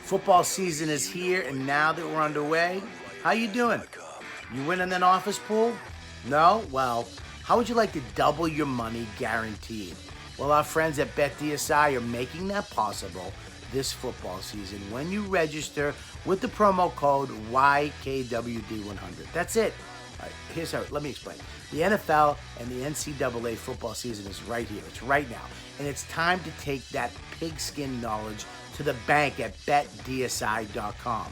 Football season is here, and now that we're underway, how you doing? You winning an office pool? No? Well, how would you like to double your money guaranteed? Well, our friends at BetDSI are making that possible this football season when you register with the promo code YKWD100. That's it. All right, here's how, let me explain. The NFL and the NCAA football season is right here. It's right now. And it's time to take that pigskin knowledge to the bank at betdsi.com.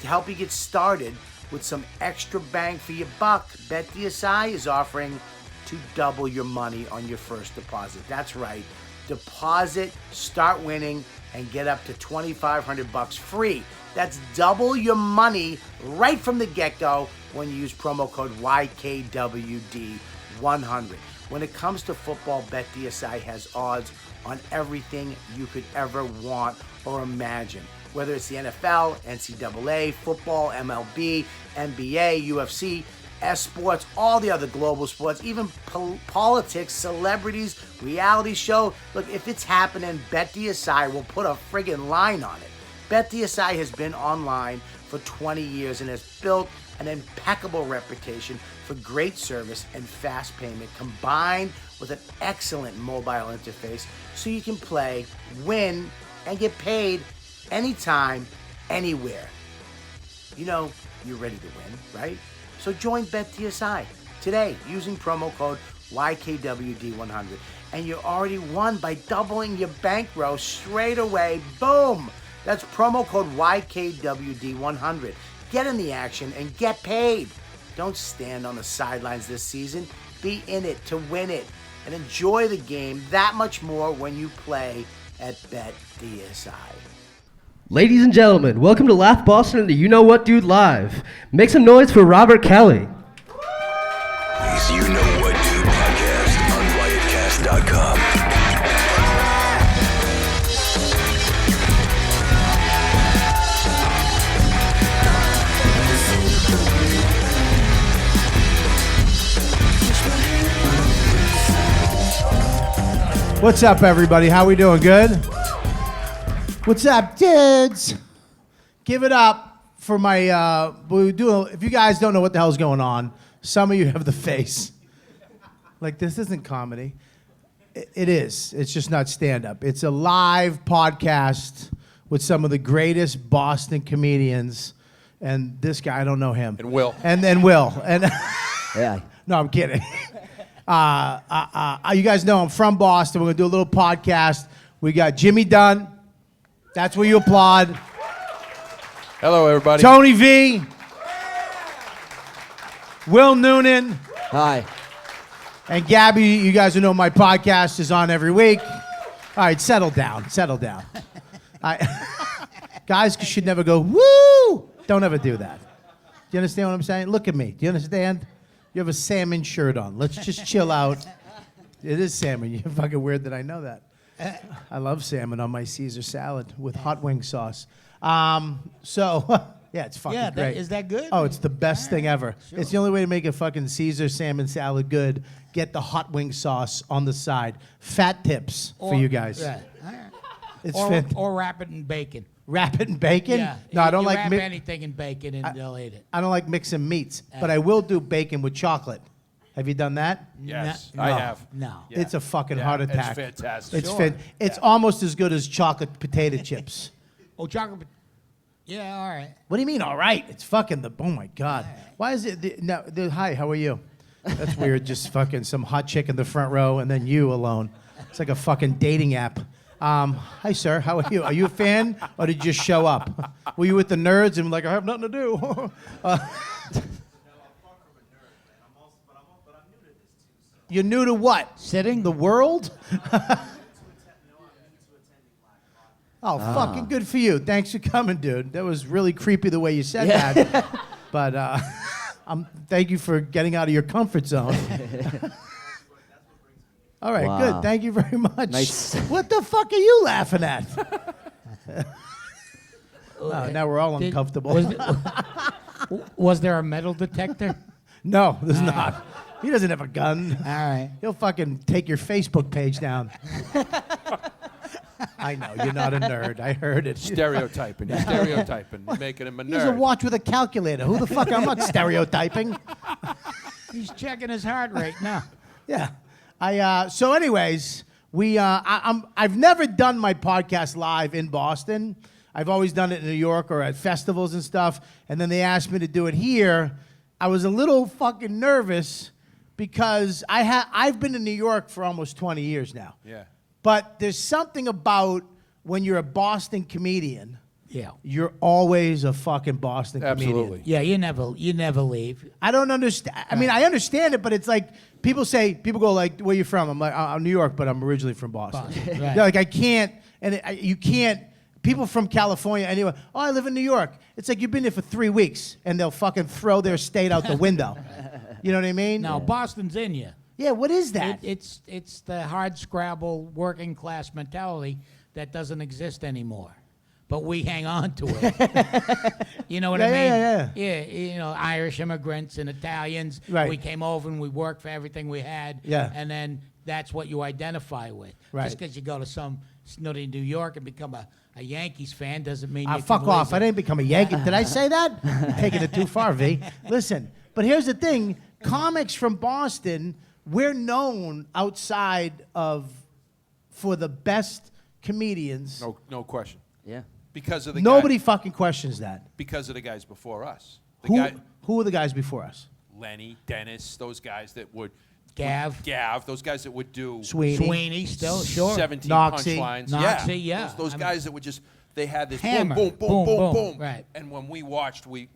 To help you get started with some extra bang for your buck, BetDSI is offering to double your money on your first deposit. That's right. Deposit, start winning, and get up to $2,500 free. That's double your money right from the get-go when you use promo code YKWD100. When it comes to football, BetDSI has odds on everything you could ever want or imagine. Whether it's the NFL, NCAA, football, MLB, NBA, UFC, sports, all the other global sports, even politics, celebrities, reality show. Look, if it's happening, BetDSI will put a friggin' line on it. BetDSI has been online for 20 years and has built an impeccable reputation for great service and fast payment, combined with an excellent mobile interface so you can play, win, and get paid anytime, anywhere. You know, you're ready to win, right? So join BetDSI today using promo code YKWD100, and you already won by doubling your bankroll straight away. Boom! That's promo code YKWD100. Get in the action and get paid. Don't stand on the sidelines this season. Be in it to win it, and enjoy the game that much more when you play at BetDSI. Ladies and gentlemen, welcome to Laugh Boston and the You Know What Dude Live. Make some noise for Robert Kelly. Please, You Know What Dude podcast on riotcast.com. What's up, everybody? How we doing? Good? What's up, dudes? Give it up for my, if you guys don't know what the hell's going on, some of you have the face. Like, this isn't comedy. It is. It's just not stand-up. It's a live podcast with some of the greatest Boston comedians. And this guy, I don't know him. And Will. And Will. And Yeah. No, I'm kidding. You guys know I'm from Boston. We're going to do a little podcast. We got Jimmy Dunn. That's where you applaud. Hello, everybody. Tony V. Will Noonan. Hi. And Gabby, you guys who know my podcast is on every week. All right, settle down. Settle down. Guys should never go, woo! Don't ever do that. Do you understand what I'm saying? Look at me. Do you understand? You have a salmon shirt on. Let's just chill out. It is salmon. You're fucking weird that I know that. I love salmon on my Caesar salad with hot wing sauce. Yeah, it's fucking great. Is that good? Oh, it's the best thing ever. Sure. It's the only way to make a fucking Caesar salmon salad good. Get the hot wing sauce on the side. Fat tips for you guys. Yeah. All right. It's or wrap it in bacon. Wrap it in bacon? Yeah. No, I don't like wrap anything in bacon and they'll eat it. I don't like mixing meats, but I will do bacon with chocolate. Have you done that? Yes, No. I have. No. Yeah. It's a fucking Yeah, heart attack. It's fantastic. It's almost as good as chocolate potato chips. Oh, chocolate. Yeah, all right. What do you mean, all right? It's fucking oh my God. Why is it, hi, how are you? That's weird, just fucking some hot chick in the front row and then you alone. It's like a fucking dating app. Hi, sir, how are you? Are you a fan or did you just show up? Were you with the nerds and like, I have nothing to do? You're new to what? Sitting? The world? Oh, fucking good for you. Thanks for coming, dude. That was really creepy the way you said that. But thank you for getting out of your comfort zone. All right, good. Thank you very much. Nice. What the fuck are you laughing at? Now we're all uncomfortable. Was there a metal detector? No, there's not. He doesn't have a gun. All right. He'll fucking take your Facebook page down. I know, you're not a nerd. I heard it. Stereotyping. You're stereotyping. You're making him a He's a nerd. watch with a calculator. Who the fuck? I'm not stereotyping. He's checking his heart rate now. Yeah. So anyways, I've never done my podcast live in Boston. I've always done it in New York or at festivals and stuff. And then they asked me to do it here. I was a little fucking nervous because I've been in New York for almost 20 years now. Yeah. But there's something about when you're a Boston comedian, Yeah. you're always a fucking Boston comedian. Absolutely. Yeah, you never leave. I don't understand. I mean, I understand it, but it's like people go like, "Where you from?" I'm like, "I'm New York, but I'm originally from Boston." Right. They're like, I can't, and you can't. People from California, anyway. Oh, I live in New York. It's like you've been there for 3 weeks, and they'll fucking throw their state out the window. You know what I mean? No, Boston's in you. Yeah. What is that? It's the hard scrabble working class mentality that doesn't exist anymore. But we hang on to it. You know what I mean? Yeah. You know, Irish immigrants and Italians. Right. We came over and we worked for everything we had. Yeah. And then that's what you identify with. Right. Just because you go to some snooty New York and become a Yankees fan doesn't mean you fuck can off. lazy. I didn't become a Yankee. Did I say that? You're taking it too far, V. Listen, but here's the thing. Comics from Boston, we're known outside of for the best comedians. No question. Yeah. Because of the Nobody guy, fucking questions that. because of the guys before us. The Who, guy who were the guys before us? Lenny, Dennis, those guys that would Gav. those guys that would do Sweeney still, sure. 17 Noxie. punchlines. Noxie, yeah. Those guys that would just they had this Hammer. boom, boom, Boom, boom, boom, boom. boom. Right. And when we watched, we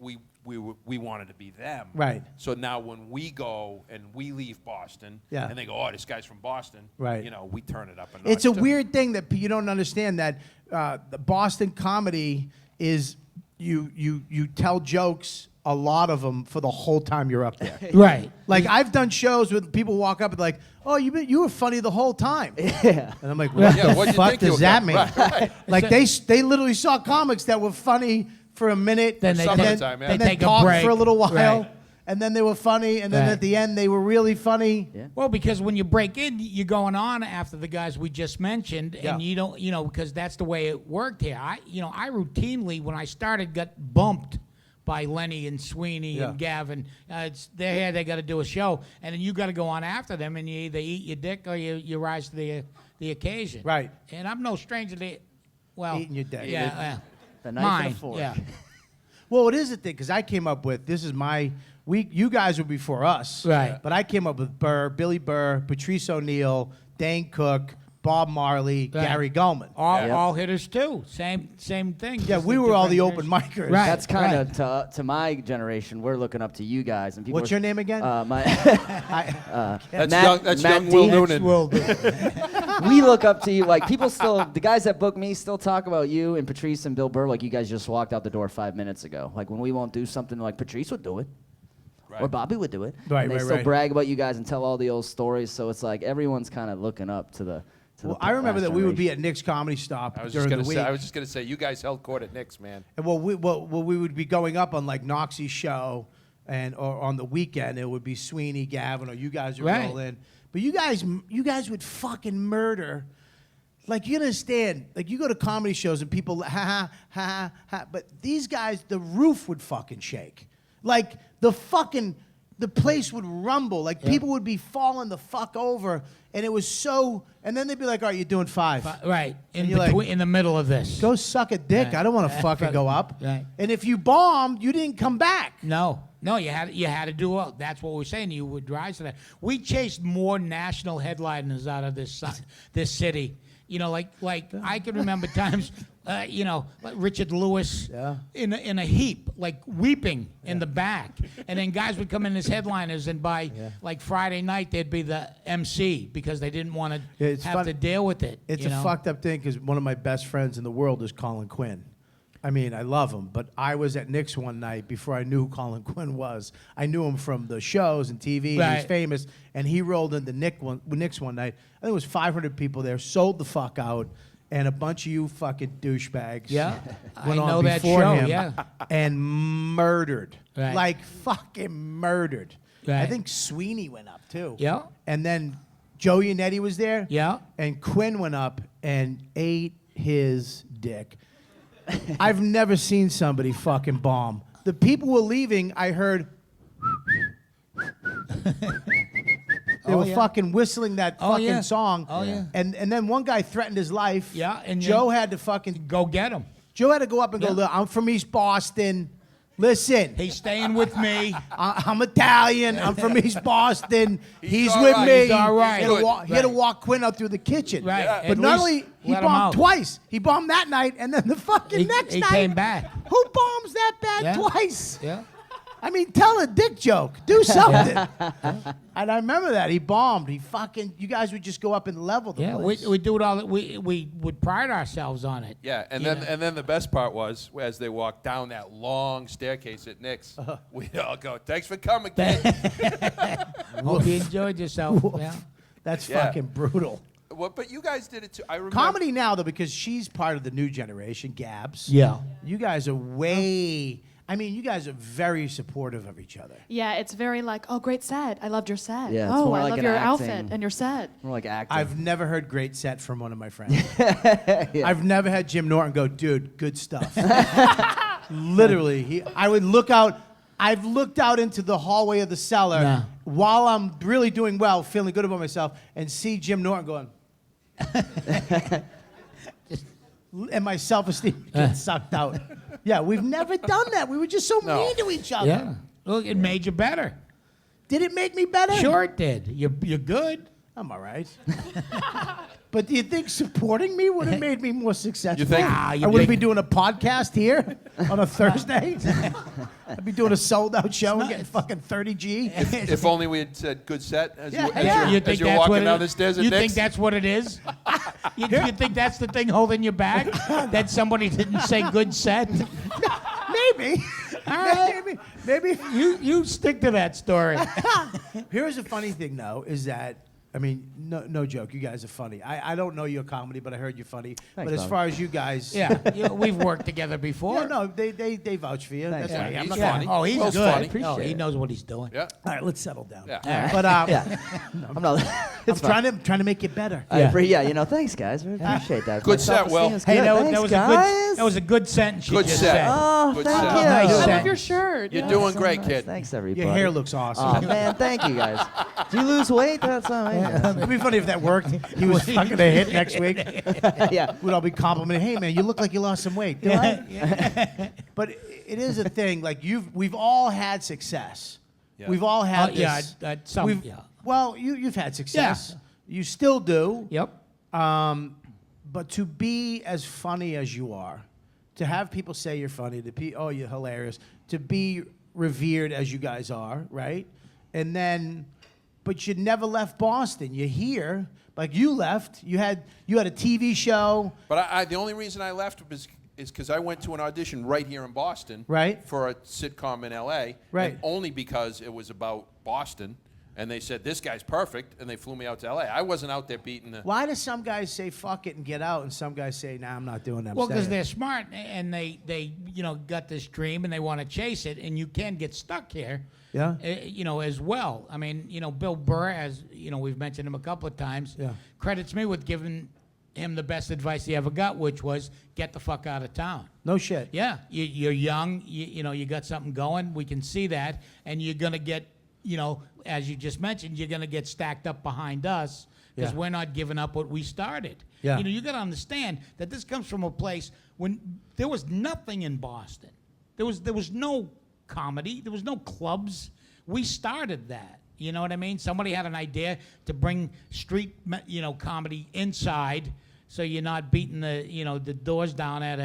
wanted to be them. Right. So now when we go and we leave Boston, Yeah. and they go, oh, this guy's from Boston. Right. You know, we turn it up a notch. It's a too. weird thing that you don't understand that the Boston comedy is you tell jokes, a lot of them, for the whole time you're up there. Right. Like I've done shows with people walk up and like, "Oh, you were funny the whole time." Yeah. And I'm like, "What Yeah, the what do you fuck think you does were that gonna- mean?" Right, right. Like they literally saw comics that were funny for a minute, Then they Some take- of the time, yeah. and they then take a talked break. for a little while, Right. and then they were funny, and then Right. at the end they were really funny. Yeah. Well, because when you break in, you're going on after the guys we just mentioned, Yeah. and you don't, because that's the way it worked here. I routinely, when I started, got bumped by Lenny and Sweeney Yeah. and Gavin. They're here, they got to do a show, and then you got to go on after them, and you either eat your dick or you rise to the occasion. Right. And I'm no stranger to, well, Eating your dick. Yeah. The knife and a mine. fork. Yeah. Well, it is a thing because I came up with this is my you guys were before us, Right. But I came up with Billy Burr, Patrice O'Neill, Dane Cook, Bob Marley, Right. Gary Goldman. All hitters too. Same thing. Yeah, just we a were all the different open version. micers. Right. That's kind of to my generation. We're looking up to you guys. And people What's are- your name again? My That's Matt young D. Will Noonan. Will do. we look up to you. Like people still, the guys that book me still talk about you and Patrice and Bill Burr. Like you guys just walked out the door 5 minutes ago. Like when we won't do something, like Patrice would do it. Right. Or Bobby would do it. Right, and they right, still right. brag about you guys and tell all the old stories. So it's like everyone's kind of looking up to the. Well, I remember that we would be at Nick's Comedy Stop I was during just the gonna week. say. I was just gonna say. You guys held court at Knicks, man. And we would be going up on like Noxie's show, or on the weekend it would be Sweeney, Gavin, or you guys would Right. roll in. But you guys would fucking murder. Like you understand, like you go to comedy shows and people ha ha ha, but these guys, the roof would fucking shake. Like the place would rumble. Like people would be falling the fuck over, and it was so. And then they'd be like, "All right, you're doing 5. Right. And you're like, In the middle of this. Go suck a dick. Right. I don't want to fucking go up." Right. And if you bombed, you didn't come back. No, you had to do well. That's what we're saying. You would rise to that. We chased more national headliners out of this city. Like I can remember times, like Richard Lewis in a heap, like weeping in the back, and then guys would come in as headliners, and by like Friday night they'd be the MC because they didn't want Yeah, to it's have fun- to deal with it. It's you a know? fucked up thing because one of my best friends in the world is Colin Quinn. I mean, I love him, but I was at Nick's one night before I knew who Colin Quinn was. I knew him from the shows and TV, and he was Right. famous, and he rolled into Nick's one night. I think it was 500 people there, sold the fuck out, and a bunch of you fucking douchebags Yeah, went I on know that before show, him yeah. and murdered. Right. Like fucking murdered. I Right. think Sweeney went up too. Yeah. And then Joe Yannetti was there. Yeah. And Quinn went up and ate his dick. I've never seen somebody fucking bomb. The people were leaving, I heard. They were fucking whistling that fucking song. Oh, yeah. And then one guy threatened his life. Yeah, and Joe had to fucking go get him. Joe had to go up and go, look, I'm from East Boston. Listen. He's staying with me. I'm Italian. I'm from East Boston. He's all with right. me. He's all right. He had to walk Quinn out through the kitchen. Right. Yeah. At But not least only, he let him bombed out. twice. He bombed that night, and then the fucking next he night. came back. Who bombs that bad Yeah. twice? Yeah. I mean, tell a dick joke. Do something. And I remember that. He bombed. He fucking, you guys would just go up and level the Yeah, place. we do it all. We would pride ourselves on it. Yeah, and You then know? and then the best part was as they walked down that long staircase at Nick's, we all go, "Thanks for coming, kid." Hope you enjoyed yourself. Yeah. That's Yeah. fucking brutal. Well, but you guys did it too. I remember. Comedy now, though, because she's part of the new generation, Gabs. Yeah. You guys are way, I mean, you guys are very supportive of each other. Yeah, it's very like, oh, great set. I loved your set. Yeah, it's oh, more I like love an your acting- outfit and your set. More like acting. I've never heard great set from one of my friends. I've never had Jim Norton go, dude, good stuff. Literally, I would look out. I've looked out into the hallway of the cellar Yeah. while I'm really doing well, feeling good about myself, and see Jim Norton going. And my self-esteem gets sucked out. Yeah, we've never done that. We were just so mean to each other. Yeah. Look, it made you better. Did it make me better? Sure it did. You're good. I'm all right. But do you think supporting me would have made me more successful? You think- Ah, you I wouldn't be big- doing a podcast here on a Thursday. I'd be doing a sold-out show and getting fucking 30 G. If only we had said good set as Yeah, you, as yeah. you, as you're walking down the stairs at You Nick's. think that's what it is? you think that's the thing holding you back? That somebody didn't say good set? Maybe. All right. Maybe. You stick to that story. Here's a funny thing, though, is that, I mean, no joke, you guys are funny. I don't know your comedy, but I heard you're funny. Thanks, but as Bob. far as you guys... Yeah, we've worked together before. Yeah, no, they vouch for you. Thanks, That's man. right. I'm He's not Yeah. funny. Oh, he's Will's good. funny. Appreciate Oh, he it. knows what he's doing. Yeah. All right, let's settle down. Yeah. But Yeah. I'm not. I'm It's fine. trying to make it better. Yeah, you know, thanks, guys. We appreciate that. Good My set, Will. self-esteem is Hey, good. that Thanks, was guys. a good sentence you Good just set. said. Oh, Good thank set. you. Nice I set. love your shirt. You're yeah. doing So great, nice. kid. Thanks, everybody. Your hair looks awesome. Oh man, thank you guys. Do you lose weight? That's all right. It'd be funny if that worked. He was fucking a hit next week. Yeah. We'd all be complimenting, hey man, you look like you lost some weight. Do I? But it is a thing, like we've all had success. Yeah. We've all had this. Yeah, yeah. Well, you've had success. You still do. Yep. But to be as funny as you are, to have people say you're funny, oh, you're hilarious, to be revered as you guys are, right? And then, but you never left Boston. You're here. Like you left. You had a TV show. But the only reason I left is because I went to an audition right here in Boston, Right. for a sitcom in L.A. Right. And only because it was about Boston, and they said this guy's perfect, and they flew me out to L.A. I wasn't out there beating the. Why do some guys say fuck it and get out, and some guys say, nah, I'm not doing that. I'm Well, because staying? they're smart and they got this dream and they want to chase it, and you can get stuck here. Yeah. As well. I mean, Bill Burr, as we've mentioned him a couple of times, Yeah. credits me with giving him the best advice he ever got, which was get the fuck out of town. No shit. Yeah, you're young. You got something going. We can see that, and you're gonna get, as you just mentioned, you're gonna get stacked up behind us because Yeah. we're not giving up what we started. Yeah. You got to understand that this comes from a place when there was nothing in Boston. There was no comedy. There was no clubs. We started that. You know what I mean? Somebody had an idea to bring street, comedy inside, so you're not beating the doors down at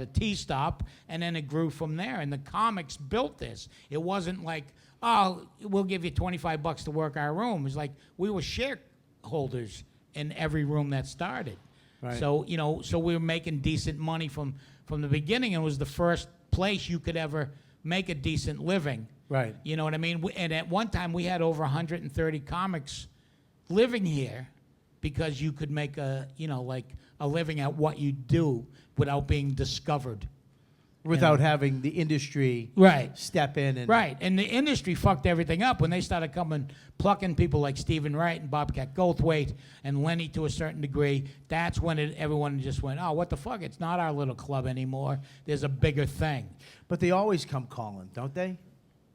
a T stop, and then it grew from there. And the comics built this. It wasn't like, oh, we'll give you $25 to work our room. It was like we were shareholders in every room that started. Right. So so we were making decent money from the beginning, and it was the first place you could ever make a decent living. Right. You know what I mean? And at one time, we had over 130 comics living here because you could make a living at what you do without being discovered. without having the industry Right. step in and Right, and the industry fucked everything up when they started plucking people like Stephen Wright and Bobcat Goldthwait and Lenny to a certain degree. That's when everyone just went, oh, what the fuck? It's not our little club anymore. There's a bigger thing. But they always come calling, don't they?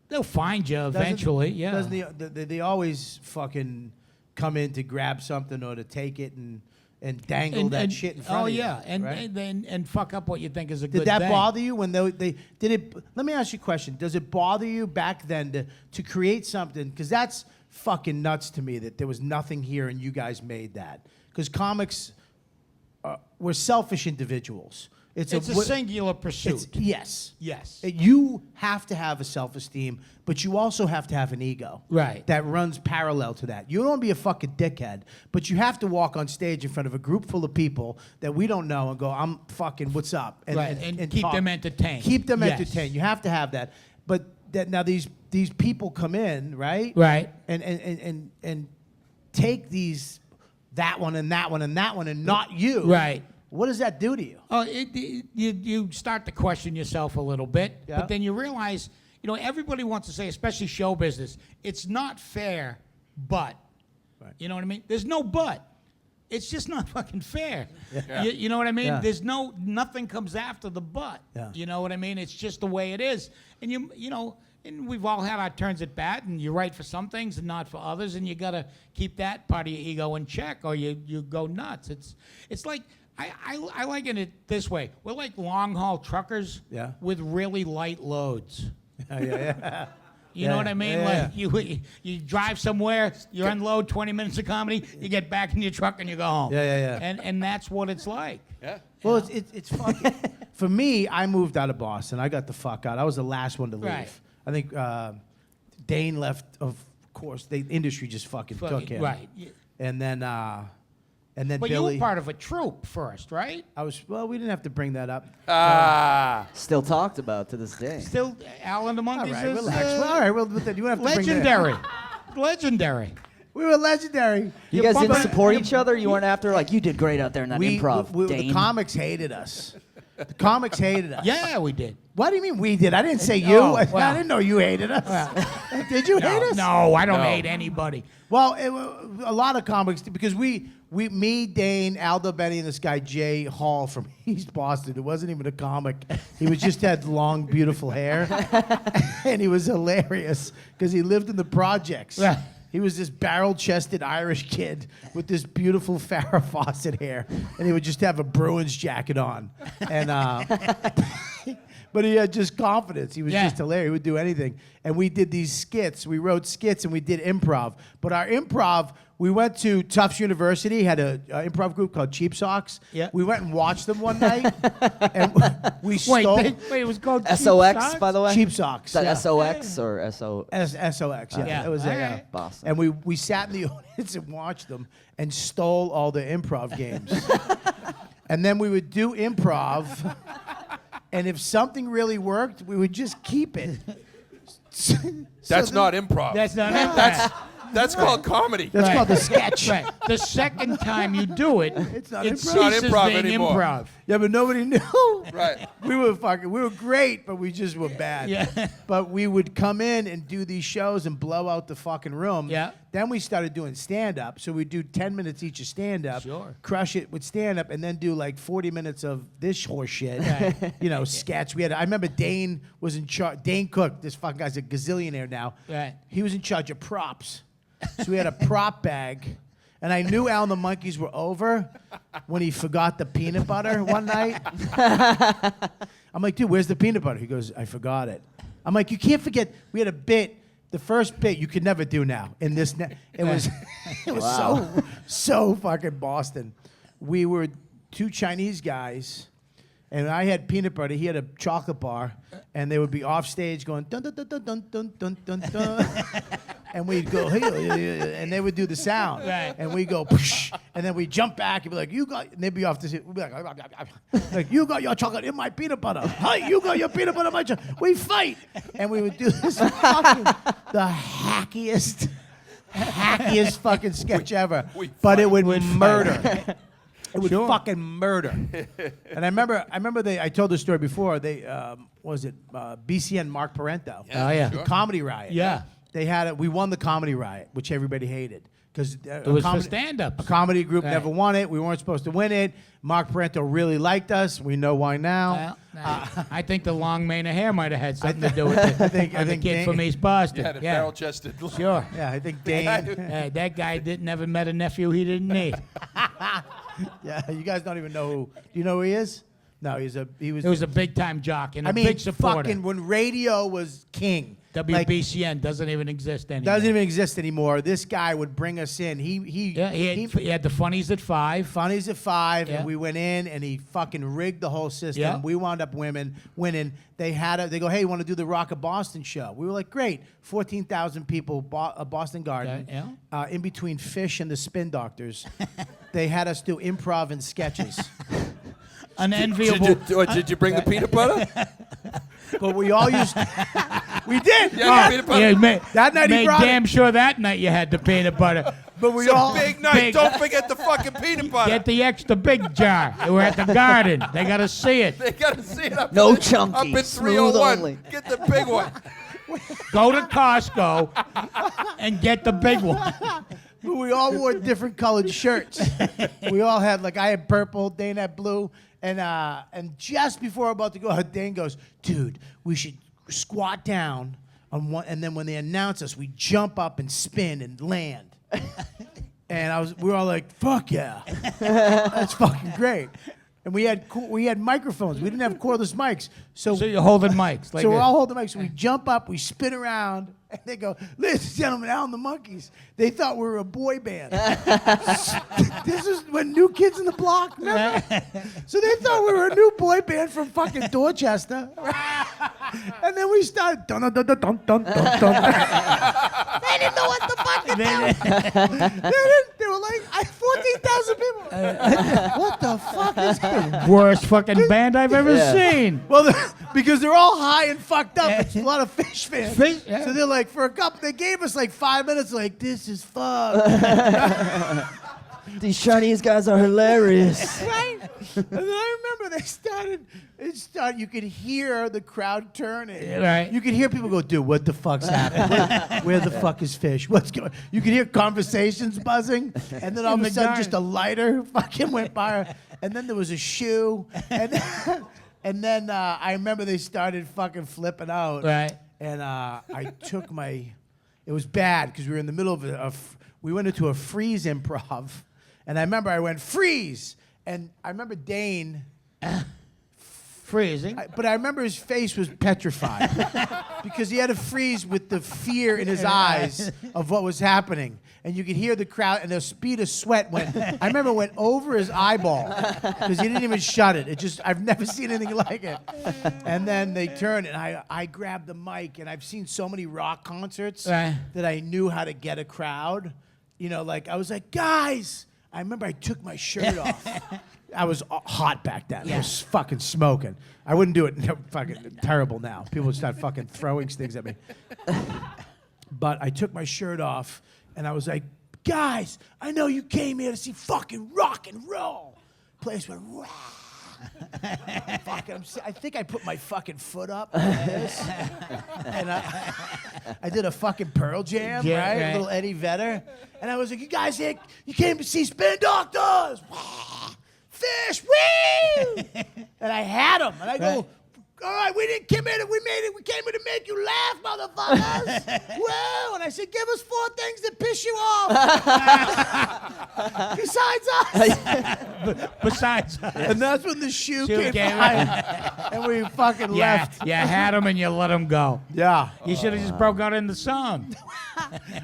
They'll find you eventually, yeah. Doesn't they always fucking come in to grab something or to take it and dangle that shit in front of you? Oh, yeah, right? and fuck up what you think is a good Did that thing. bother you when they did it? Let me ask you a question. Does it bother you back then to create something? Because that's fucking nuts to me that there was nothing here and you guys made that. Because comics were selfish individuals. It's a singular pursuit. Yes. Yes. You have to have a self-esteem, but you also have to have an ego. Right. That runs parallel to that. You don't want to be a fucking dickhead, but you have to walk on stage in front of a group full of people that we don't know and go, I'm fucking, what's up? And keep talk. them entertained. Keep them Yes. entertained. You have to have that. But now these people come in, right? Right. And take that one and that one and that one and not you. Right. What does that do to you? Oh, you start to question yourself a little bit, Yeah. but then you realize, everybody wants to say, especially show business, it's not fair, but. Right. You know what I mean? There's no but. It's just not fucking fair. Yeah. You know what I mean? Yeah. There's nothing comes after the but. Yeah. You know what I mean? It's just the way it is. And and we've all had our turns at bat, and you're right for some things and not for others, and you got to keep that part of your ego in check, or you go nuts. It's like. I liken it this way. We're like long-haul truckers with really light loads. Yeah. You know what I mean? Yeah. Like you drive somewhere, you unload 20 minutes of comedy, you get back in your truck and you go home. Yeah. And that's what it's like. Yeah. Well, it's fucking. For me, I moved out of Boston. I got the fuck out. I was the last one to leave. Right. I think Dane left. Of course, the industry just fucking took him. Right. And then But Billy. you were part of a troupe first, right? We didn't have to bring that up. Still talked about to this day. Still, Al and the All Monkeys right, is relax. All right, well, but then you have to bring that. legendary. Legendary. We were legendary. You guys didn't But- support each other? You weren't after, like, you did great out there in that improv, the Dane. comics hated us. The comics hated us. Yeah, we did. What do you mean we did? I didn't say you. Oh, I well. didn't know you hated us. Did you hate us? No, I don't No. hate anybody. Well, a lot of comics, because me, Dane, Aldo Benny, and this guy Jay Hall from East Boston, who wasn't even a comic. He just had long, beautiful hair, and he was hilarious because he lived in the projects. Right. He was this barrel-chested Irish kid with this beautiful Farrah Fawcett hair, and he would just have a Bruins jacket on, and but he had just confidence. He was just hilarious. He would do anything. And we did these skits. We wrote skits and we did improv. But our improv, we went to Tufts University, had an improv group called Cheap Socks. Yeah. We went and watched them one night, and we stole Wait, it was called Cheap SOX, Socks? by the way? Cheap Socks. Is that yeah. SOX or SO? SOX, yeah. It was all a, right. Boston. And we sat in the audience and watched them and stole all the improv games. And then we would do improv, and if something really worked, we would just keep it. That's not improv. That's not it. That's called comedy. That's called the sketch. Right. The second time you do it, It's not it improv. ceases Not improv being anymore. improv. Yeah, but nobody knew. Right. We were great, but we just were bad. Yeah. But we would come in and do these shows and blow out the fucking room. Yeah. Then we started doing stand-up. So we'd do 10 minutes each of stand-up. Sure. Crush it with stand-up, and then do like 40 minutes of this horse shit. Right. Sketch. I remember Dane was in charge. Dane Cook, this fucking guy's a gazillionaire now. Right. He was in charge of props. So we had a prop bag. And I knew Al and the Monkeys were over when he forgot the peanut butter one night. I'm like, dude, where's the peanut butter? He goes, I forgot it. I'm like, you can't forget. We had a bit. The first bit you could never do now. In this, it was, it was so fucking Boston. We were two Chinese guys, and I had peanut butter. He had a chocolate bar, and they would be off stage going dun dun dun dun dun dun dun dun dun. And we'd go, hey, and they would do the sound. Right. And we'd go, psh, and then we'd jump back and be like, you got, and they'd be off the seat. We'd be like, you got your chocolate in my peanut butter. Hey, you got your peanut butter in my chocolate. We fight. And we would do this fucking, the hackiest fucking sketch ever. we but it fight. would murder. It was fucking murder. And I remember I told the story before. They BCN Mark Parento. Oh, yeah. The Comedy Riot. Yeah. They had it. We won the Comedy Riot, which everybody hated because It was for stand-ups. A comedy group Right. never won it. We weren't supposed to win it. Mark Parento really liked us. We know why now. Well, I think the long mane of hair might have had something to do with it. I think the kid Dane- from East Boston. Yeah, the barrel-chested. Sure. Yeah, I think Dane. That guy never met a nephew he didn't need. Yeah, you guys don't even know who. Do you know who he is? No, he was. It was a big-time jock and I a mean, big supporter. fucking when radio was king. Like, WBCN doesn't even exist anymore. doesn't even exist anymore. This guy would bring us in. He had the funnies at 5. Funnies at 5, Yeah. and we went in, and he fucking rigged the whole system. Yeah. We wound up winning. They go, hey, you want to do the Rock of Boston show? We were like, great. 14,000 people, Boston Garden. Okay, yeah. In between Fish and the Spin Doctors, they had us do improv and sketches. An enviable. Did you bring the peanut butter? But we all used. We did. Yeah, peanut butter. That night he made brought damn sure that night you had the peanut butter. But we It's all. a big night. Don't forget the fucking peanut butter. Get the extra big jar. We're at the Garden. They got to see it. They got to see it up. No in- chunky, Up in smooth 301. only. Get the big one. Go to Costco and get the big one. But we all wore different colored shirts. We all had, like, I had purple, Dane had blue, and just before we're about to go out, Dane goes, dude, we should squat down on one, and then when they announce us, we jump up and spin and land. And we were all like, fuck yeah, that's fucking great. And we had microphones. We didn't have cordless mics, So you're holding mics. Like so we're this. all holding mics. So we jump up, we spin around, and they go, ladies and gentlemen, Al and the Monkeys. They thought we were a boy band. This is when New Kids in the Block, remember? So they thought we were a new boy band from fucking Dorchester. And then we started, dun dun dun dun dun dun dun dun. They didn't know what the fuck to do. They were like, 14,000 people. What the fuck is this? Worst fucking band I've ever seen. Well, because they're all high and fucked up. It's a lot of Fish fans. Fish, yeah. So they're like, they gave us like 5 minutes, like, this is fucked. These Chinese guys are hilarious. Right? And then I remember they started, you could hear the crowd turning. Right. You could hear people go, dude, what the fuck's happening? Where the fuck is Fish? What's going on? You could hear conversations buzzing, and then all of a sudden just a lighter fucking went by, and then there was a shoe, and then I remember they started fucking flipping out. Right. And I took it was bad because we were in the middle of we went into a freeze improv. And I remember I went, freeze! And I remember Dane. Freezing. But I remember his face was petrified. Because he had a freeze with the fear in his eyes of what was happening. And you could hear the crowd, and the speed of sweat I remember it went over his eyeball. Because he didn't even shut it. I've never seen anything like it. And then they turned, and I grabbed the mic, and I've seen so many rock concerts that I knew how to get a crowd. You know, like, I was like, guys! I remember I took my shirt off. I was hot back then. I was fucking smoking. I wouldn't do it. Fucking terrible now. People would start fucking throwing things at me. But I took my shirt off, and I was like, guys, I know you came here to see fucking rock and roll. Place went, wow. I think I put my fucking foot up like this. And I did a fucking Pearl Jam, right? A little Eddie Vedder. And I was like, you guys here, you came to see Spin Doctors. Fish, woo! And I had them. And I go, all right, we didn't come in, we made it. We came here to make you laugh, motherfuckers. Whoa! And I said, give us 4 things that piss you off. Besides us. Besides us. And that's when the shoe came by. And we fucking left. You had them and you let them go. Yeah. You should have just broke out in the song.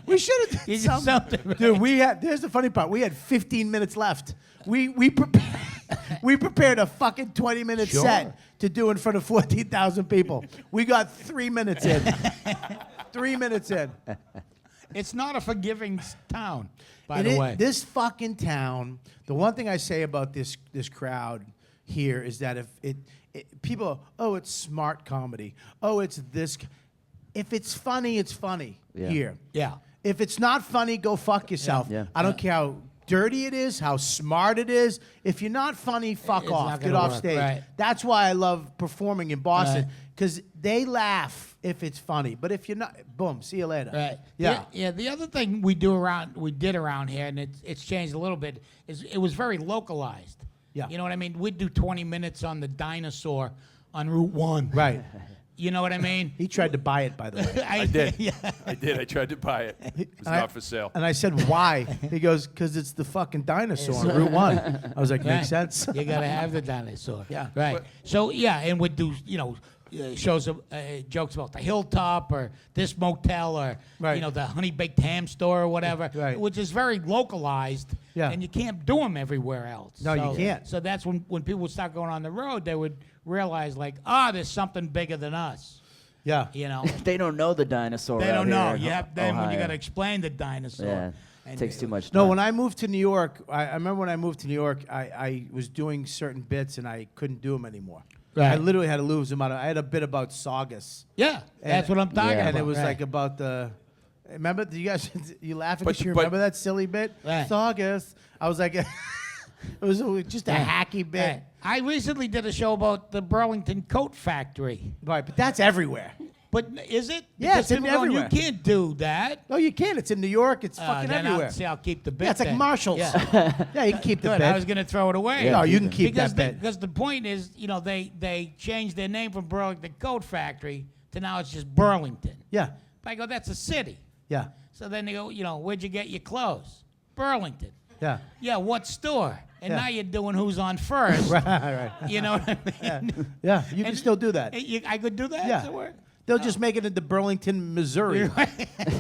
We should have You done did something. something. Dude, here's the funny part. We had 15 minutes left. We prepared a fucking 20-minute set to do in front of 14,000 people. We got 3 minutes in. 3 minutes in. It's not a forgiving town, by And the way. this fucking town, the one thing I say about this crowd here is that if people, oh, it's smart comedy. Oh, it's this. If it's funny, it's funny here. Yeah. If it's not funny, go fuck yourself. Yeah. I don't care how dirty it is, how smart it is. If you're not funny, fuck It's off. not Get gonna off work, stage. right. That's why I love performing in Boston, Right. because they laugh if it's funny. But if you're not, boom, see you later. Right. Yeah. Yeah. The other thing we did around here, and it's changed a little bit, is it was very localized. Yeah. You know what I mean? We'd do 20 minutes on the dinosaur on Route 1. Right. You know what I mean? He tried to buy it, by the way. I did. Yeah. I did. I tried to buy it. It was not for sale. And I said, why? He goes, because it's the fucking dinosaur on Route 1. I was like, makes Right. sense. You gotta have the dinosaur. Yeah. Right. But- So yeah, and we'd do shows of jokes about the hilltop or this motel or Right. the honey baked ham store or whatever, Right. which is very localized. Yeah. And you can't do them everywhere else. No, you So- can't. So that's when people would start going on the road, they would realize like, there's something bigger than us. Yeah. You know. They don't know the dinosaur. They out don't know. here in You have then when you Ohio. got to explain the dinosaur. Yeah, And takes too much time. No, when I moved to New York, I remember when I moved to New York, I was doing certain bits and I couldn't do them anymore. Right. I literally had to lose them out. I had a bit about Saugus. Yeah, that's what I'm talking Yeah. about. And it was right. like about the. Remember, do you guys, you laughing But- because you but- remember that silly bit? Right. Saugus. I was like, it was just a hacky bit. Right. I recently did a show about the Burlington Coat Factory. Right, but that's everywhere. But is it? Yeah, Because it's in people going, everywhere. You can't do that. No, you can't. It's in New York. It's fucking Then everywhere. I'll keep the bit. Yeah, it's like then. Marshalls. Yeah. Yeah, you can keep the Good. bit. I was going to throw it away. No, you can keep because that bit. because the point is, they changed their name from Burlington Coat Factory to now it's just Burlington. Yeah, But I go, that's a city. yeah, So then they go, where'd you get your clothes? Burlington. yeah. Yeah, what store? And Yeah. now you're doing who's on first. Right, right. You know what I mean? Yeah, you can And- still do that. I could do that? Yeah. Does it work? They'll just make it into Burlington, Missouri.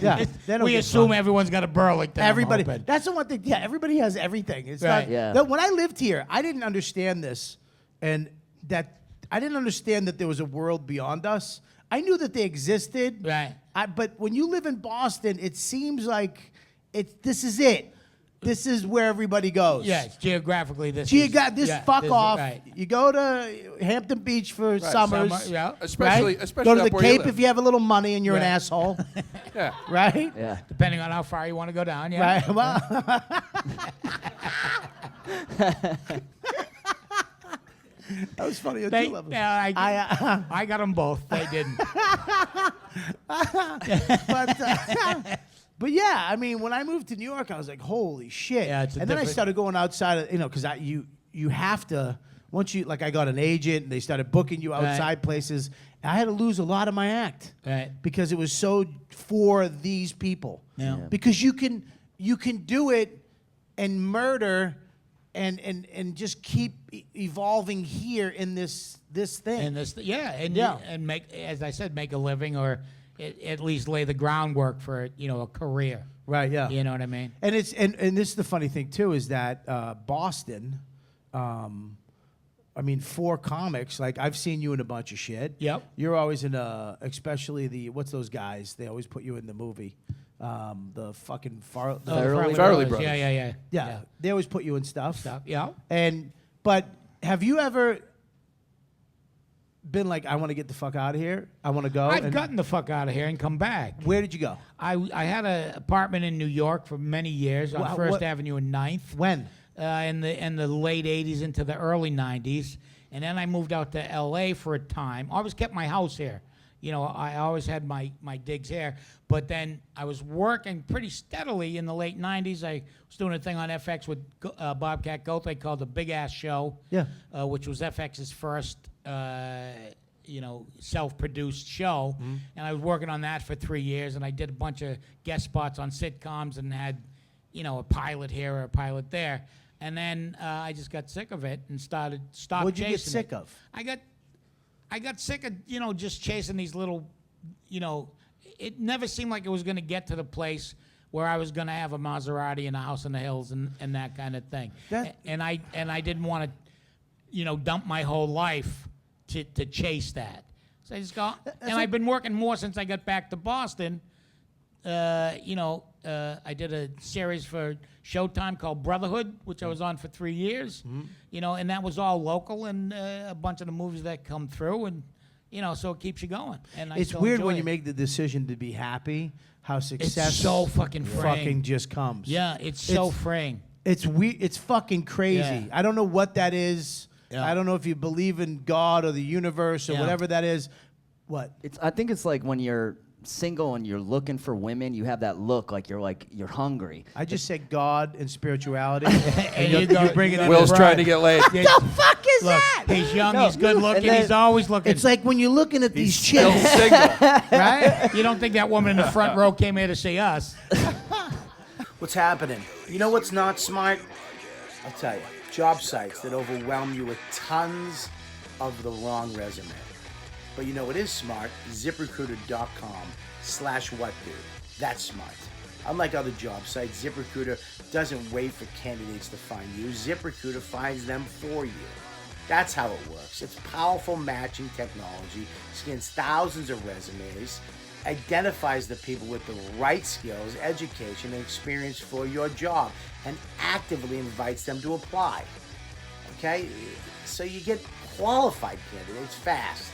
Yeah, they don't We get assume fucked. everyone's got a Burlington. I'm Everybody. hoping. That's the one thing. Yeah, everybody has everything. It's Right. not. Yeah. that when I lived here, I didn't understand this, and that I didn't understand that there was a world beyond us. I knew that they existed. Right. But when you live in Boston, it seems like this is it. This is where everybody goes. Yes, geographically this. Fuck this off. Right. You go to Hampton Beach for summers. Summer, yeah. Especially, right? especially Go to up the where you Cape live. if you have a little money and you're an Right. asshole. Yeah. Right? Yeah. Depending on how far you want to go down. Yeah. Right. Well, that was funny on They, two levels. I got them both. They didn't. But yeah, I mean, when I moved to New York, I was like, holy shit. Yeah, it's a and then I different- started going outside of, because you have to, once you, like I got an agent and they started booking you outside places. I had to lose a lot of my act. Right. Because it was so for these people. Yeah. Because you can do it and murder and just keep evolving here in this thing. And this, and Yeah. and make, as I said, make a living or at least lay the groundwork for a career. Right, yeah. You know what I mean? And it's and this is the funny thing too is that Boston, I mean, for comics, like I've seen you in a bunch of shit. Yep. You're always in especially what's those guys? They always put you in the movie, the fucking Farrelly Brothers. Yeah. yeah. They always put you in stuff. Stuff. Yeah. But have you ever been like, I want to get the fuck out of here. I want to go. I've and gotten the fuck out of here and come back. Where did you go? I had an apartment in New York for many years on Wha- First what- Avenue and 9th. When? In the late 80s into the early 90s. And then I moved out to L.A. for a time. I always kept my house here. I always had my digs here. But then I was working pretty steadily in the late 90s. I was doing a thing on FX with Bobcat Goldthwait called The Big Ass Show. Yeah. Which was FX's first, self-produced show. Mm-hmm. And I was working on that for 3 years. And I did a bunch of guest spots on sitcoms and had, a pilot here or a pilot there. And then I just got sick of it and stopped What'd you chasing get sick it. of? I got sick of, just chasing these little, it never seemed like it was going to get to the place where I was going to have a Maserati and a house in the hills and that kind of thing. And I didn't want to, dump my whole life to chase that. So I just go, and I've been working more since I got back to Boston. I did a series for Showtime called Brotherhood, which I was on for 3 years. And that was all local and a bunch of the movies that come through, and so it keeps you going. And I It's still weird enjoy when it. you make the decision to be happy, how success so fucking freeing. just comes. Yeah, it's so freeing. It's It's fucking crazy. Yeah. I don't know what that is. Yeah. I don't know if you believe in God or the universe or Yeah. whatever that is. What? I think it's like when you're single and you're looking for women, you have that look like you're hungry. I just said God and spirituality. And you're bringing in Will's the trying to get laid. What the fuck is Look, that? he's young, No. he's good looking, And then- he's always looking. It's like when you're looking at these Still chicks, single. right? you don't think that woman in the front row came here to see us? What's happening? You know what's not smart? I'll tell you. Job sites that overwhelm you with tons of the wrong resume. But you know what is smart? ZipRecruiter.com/whatdude. That's smart. Unlike other job sites, ZipRecruiter doesn't wait for candidates to find you. ZipRecruiter finds them for you. That's how it works. It's powerful matching technology, scans thousands of resumes, identifies the people with the right skills, education, and experience for your job, and actively invites them to apply. Okay? So you get qualified candidates fast.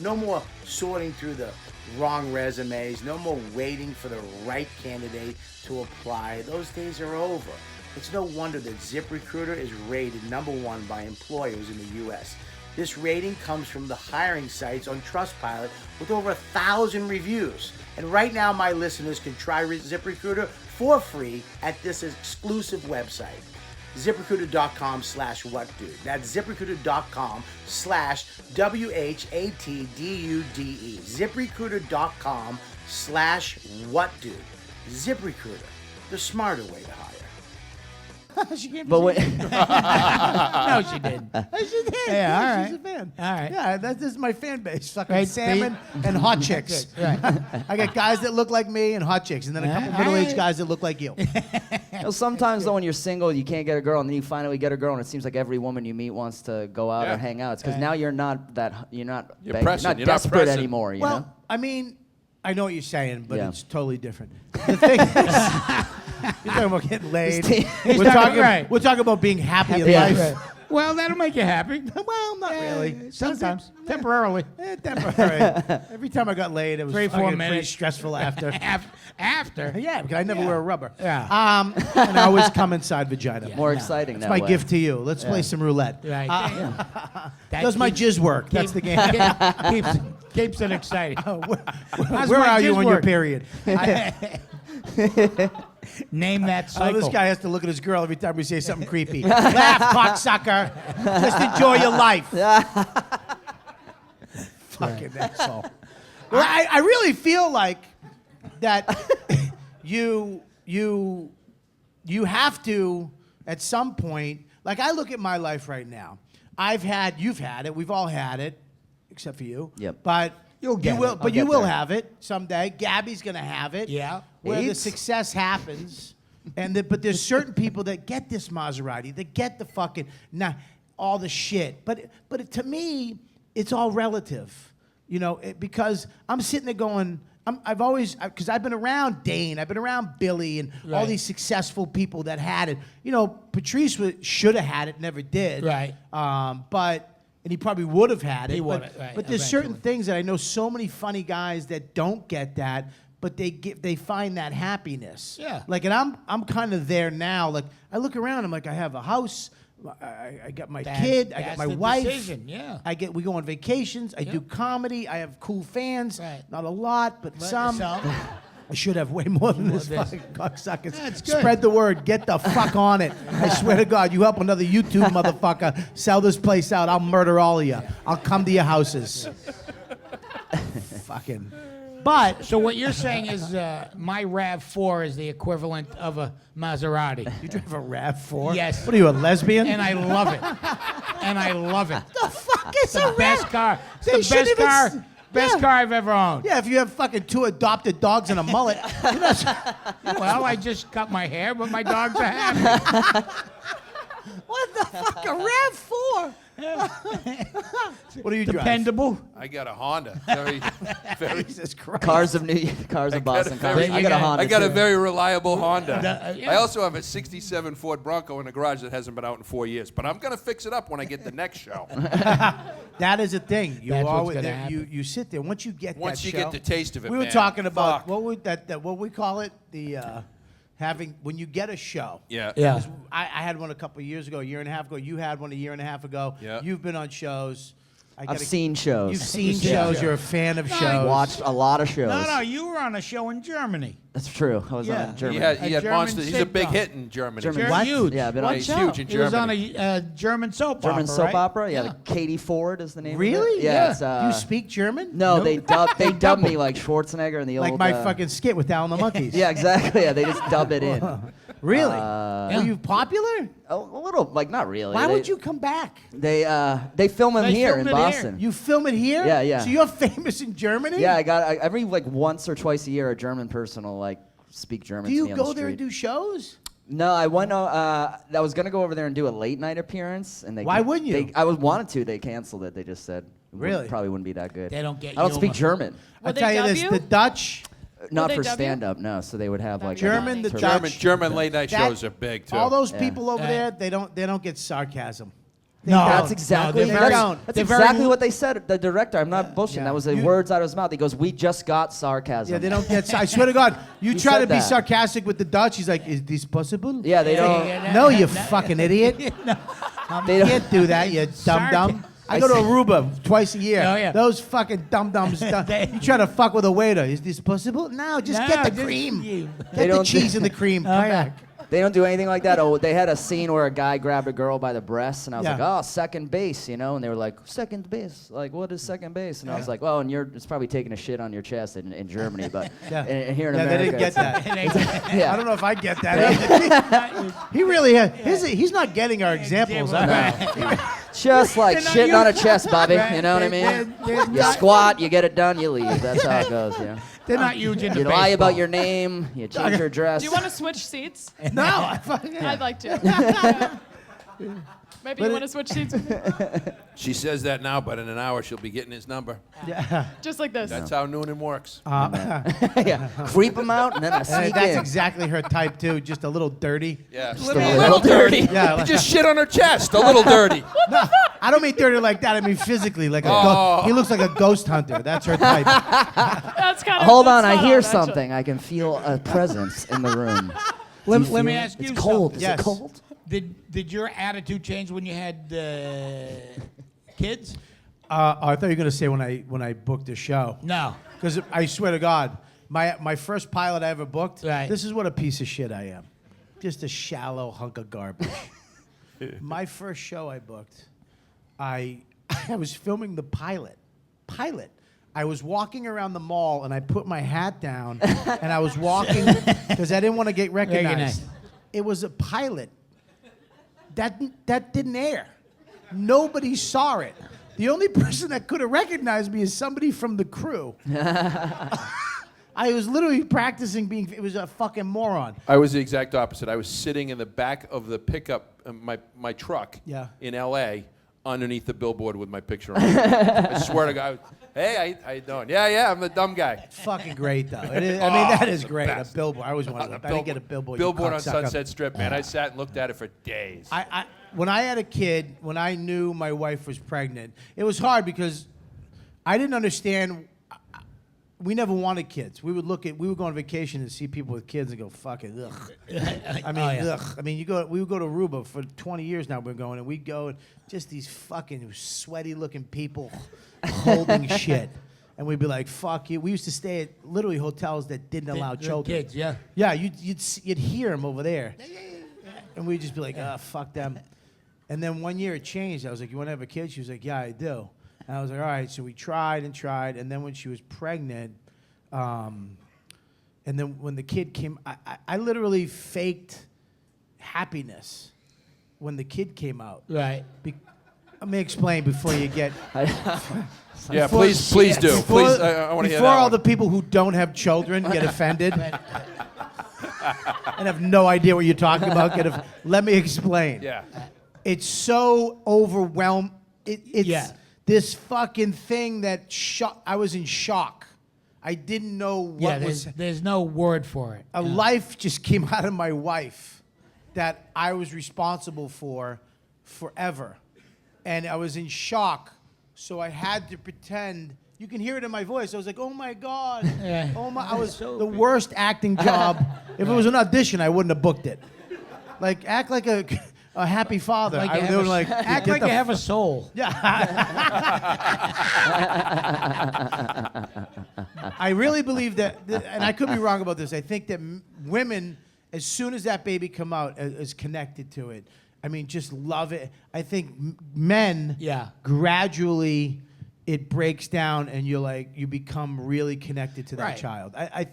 No more sorting through the wrong resumes. No more waiting for the right candidate to apply. Those days are over. It's no wonder that ZipRecruiter is rated #1 by employers in the U.S. This rating comes from the hiring sites on Trustpilot with over 1,000 reviews. And right now, my listeners can try ZipRecruiter for free at this exclusive website. ZipRecruiter.com/whatdude. That's ZipRecruiter.com/WHATDUDE. ZipRecruiter.com/whatdude. ZipRecruiter, the smarter way to hire. But wait, No, she didn't. She did. Yeah, all right. She's a fan. All right. Yeah, this is my fan base. Fucking Right, salmon and hot chicks. Right. I got guys that look like me and hot chicks, and then a couple All middle-aged right. guys that look like you. sometimes though when you're single, you can't get a girl, and then you finally get a girl, and it seems like every woman you meet wants to go out Yeah. or hang out. It's because now you're not You're begging, pressing, you're not you're not desperate pressing. anymore. You know? Well, I mean, I know what you're saying, but Yeah. it's totally different. The thing is, you're talking about getting laid. He's We're talking- talking, right. we're talking about being happy in Yeah. life. Right. Well, that'll make you happy. Well, not really. Sometimes. Temporarily. Temporary. Every time I got laid, it was 3-4 fucking pretty minutes. stressful after. After. Yeah, because I never wear a rubber. Yeah. And I always come inside vagina. More exciting That's that my way. gift to you. Let's play some roulette. Right. That Does my keeps- jizz work? That's the game. keeps it exciting. Where my are you jizz on your work? period? Name that cycle. This guy has to look at his girl every time we say something creepy. Laugh, cocksucker. Just enjoy your life. Fucking asshole. Well, I really feel like that you have to, at some point, like I look at my life right now. You've had it, we've all had it, except for you. Yep. But You'll get it. but I'll you get will there. have it someday. Gabby's gonna have it. Yeah. Where the AIDS? success happens, but there's certain people that get this Maserati, that get the fucking all the shit. But to me, it's all relative, you know, because I'm sitting there going, because I've been around Dane, I've been around Billy, and all Right. these successful people that had it. You know, Patrice should have had it, never did. Right. And he probably would have had it. He but, would, right, but there's certain eventually. things that I know so many funny guys that don't get that, but they find that happiness. Yeah. Like, and I'm kind of there now. Like, I look around, I'm like, I have a house, I got my kid, I got That's my the wife. decision, yeah. We go on vacations, I do comedy, I have cool fans. Right. Not a lot, but some. Some. I should have way more than this More than fucking cocksuckers. That's good. Spread the word. Get the fuck on it. I swear to God, you help another YouTube motherfucker sell this place out, I'll murder all of you. I'll come to your houses. Fucking. But So what you're saying is my RAV4 is the equivalent of a Maserati. you drive a RAV4? Yes. What are you, a lesbian? And I love it. And I love it. the fuck is The a best RAV? car. They The shouldn't best even car. Best yeah. car I've ever owned. Yeah, if you have fucking 2 adopted dogs and a mullet. You're not, Well, I just cut my hair, but my dogs are happy. what the fuck? A RAV4? What are you driving? Dependable. I got a Honda. Very, very. Jesus Christ. Cars of Boston. very- I got a Honda. I got a too. very reliable Honda. yeah. I also have a '67 Ford Bronco in the garage that hasn't been out in 4 years, but I'm gonna fix it up when I get the next show. That is a thing. You That's what's always gonna happen. you sit there once you get Once that you show. get the taste of it, We were man, talking about fuck. what we call it, the when you get a show. Yeah. Yeah. 'Cause I had one a couple of years ago, a year and a half ago. You had one a year and a half ago. Yeah. You've been on shows. I've seen shows. You've seen shows. You're a fan of shows. Watched a lot of shows. No, you were on a show in Germany. That's true. I was Yeah. on Germany. He had German monsters. He's a big sitcom. hit in Germany. German What? Huge. Yeah, I've been What on He's show? huge in He was on Germany. a German soap German opera, soap right? opera. Yeah, like Katie Ford is the name. Really? Of it. Yeah. It's, Do you speak German? No, they dubbed dub me like Schwarzenegger in the like old. my fucking skit with Down the Monkeys. Yeah, exactly. Yeah, they just dub it in. Really? Were you popular? A little, like not really. Why would you come back? They film him They here filmed in it here. Boston. You film it here? Yeah, yeah. So you're famous in Germany? Yeah, I got every like once or twice a year a German person will like speak German. Do to me you on the go there and street. do shows? No, I went. I was gonna go over there and do a late night appearance, and they. Why wouldn't you? I wanted to. They canceled it. They just said. Really? Probably wouldn't be that good. They don't get I don't speak humor. German. I Will they tell you dub this: you? the Dutch, Not they for dub you? stand up, no. So they would have like German, the interpreter. Dutch, German late night that- shows are big too. all those Yeah. people over Yeah. there, they don't get sarcasm. No, That's exactly. they're very- that's they're very- exactly what they said. The director. I'm not bullshitting. Yeah. That was the You- words out of his mouth. He goes, "We just got sarcasm." Yeah, they don't get. I swear to God, you He try to said be that. sarcastic with the Dutch. He's like, "Is this possible?" Yeah, they don't. No, you fucking idiot. They You don't. can't do that, you dum dum. I go to Aruba twice a year. Oh, yeah. Those fucking dum dums. You try to fuck with a waiter. Is this possible? No, just get the cream. You. They Get the don't do- cheese and the cream. Come yeah. back. They don't do anything like that. Oh, they had a scene where a guy grabbed a girl by the breasts, and I was Yeah. like, "Oh, second base," you know. And they were like, "Second base? Like, what is second base?" And I was like, "Well, and it's probably taking a shit on your chest in Germany, but Yeah. here in Yeah, they America, didn't get it's- that. yeah. I don't know if I get that. He really has. He's not getting our examples. Just like They're not shitting on a used- chest, Bobby. Right. You know what I mean? They're You not- squat, you get it done, you leave. That's how it goes. Yeah. They're not huge into You lie baseball. about your name. You change your dress. Do you want to switch seats? No. I'd like to. Yeah. Maybe But you it- want to switch seats with me? She says that now, but in an hour she'll be getting his number. Just like this. That's how Noonan works. yeah. Creep them out and then I sneak That's in. exactly her type too. Just a little dirty. Yeah. Just a little dirty. Yeah. You just shit on her chest, a little dirty. No, I don't mean dirty like that. I mean physically, like he looks like a ghost hunter. That's her type. That's kind of. Hold on, that's I spot hear on, actually. something. I can feel a presence in the room. Let, Do you let me feel it? ask you It's cold. something. Is Yes. it cold? Did your attitude change when you had kids? I thought you were gonna say when I booked a show. No. Because I swear to God, my first pilot I ever booked. Right. This is what a piece of shit I am. Just a shallow hunk of garbage. My first show I booked, I was filming the pilot. I was walking around the mall and I put my hat down and I was walking because I didn't want to get recognized. Recognized. It was a pilot. That didn't air. Nobody saw it. The only person that could have recognized me is somebody from the crew. I was literally practicing being. It was a fucking moron. I was the exact opposite. I was sitting in the back of the pickup, my truck Yeah. in L.A., underneath the billboard with my picture on it. I swear to God. Hey, how you doing? Yeah, I'm the dumb guy. Fucking great though. It is, I mean, that is great. best. A billboard. I always wanted. I didn't get a billboard. you Billboard on cocksucker. Sunset Strip, man. I sat and looked at it for days. When I had a kid, when I knew my wife was pregnant, it was hard because I didn't understand. We never wanted kids. We would go on vacation and see people with kids and go, "Fuck it, ugh." I mean, ugh. I mean, we would go to Aruba for 20 years now. We're going, and we'd go, and just these fucking sweaty-looking people holding shit, and we'd be like, "Fuck you." We used to stay at literally hotels that didn't allow children. Kids, yeah. Yeah, you'd hear them over there, and we'd just be like, fuck them. And then one year it changed. I was like, "You want to have a kid?" She was like, "Yeah, I do." And I was like, "All right." So we tried and tried, and then when she was pregnant, and then when the kid came, I literally faked happiness when the kid came out. Right. Let me explain before you get. Yeah, please do. Please, I want to hear Before that all one. the people who don't have children get offended and have no idea what you're talking about, let me explain. Yeah. It's so overwhelmed. It's Yeah. this fucking thing that I was in shock. I didn't know what Yeah, was. there's no word for it. A life just came out of my wife that I was responsible for forever. And I was in shock. So I had to pretend. You can hear it in my voice. I was like, oh my God. Yeah. Oh my! I was the worst acting job. If it was an audition, I wouldn't have booked it. Like act like a happy father. Like you They have were a- like, act "Get like the you have a soul. I really believe that, and I could be wrong about this. I think that women, as soon as that baby come out, is connected to it. I mean, just love it. I think men, Yeah. gradually, it breaks down, and you become really connected to that Right. child. I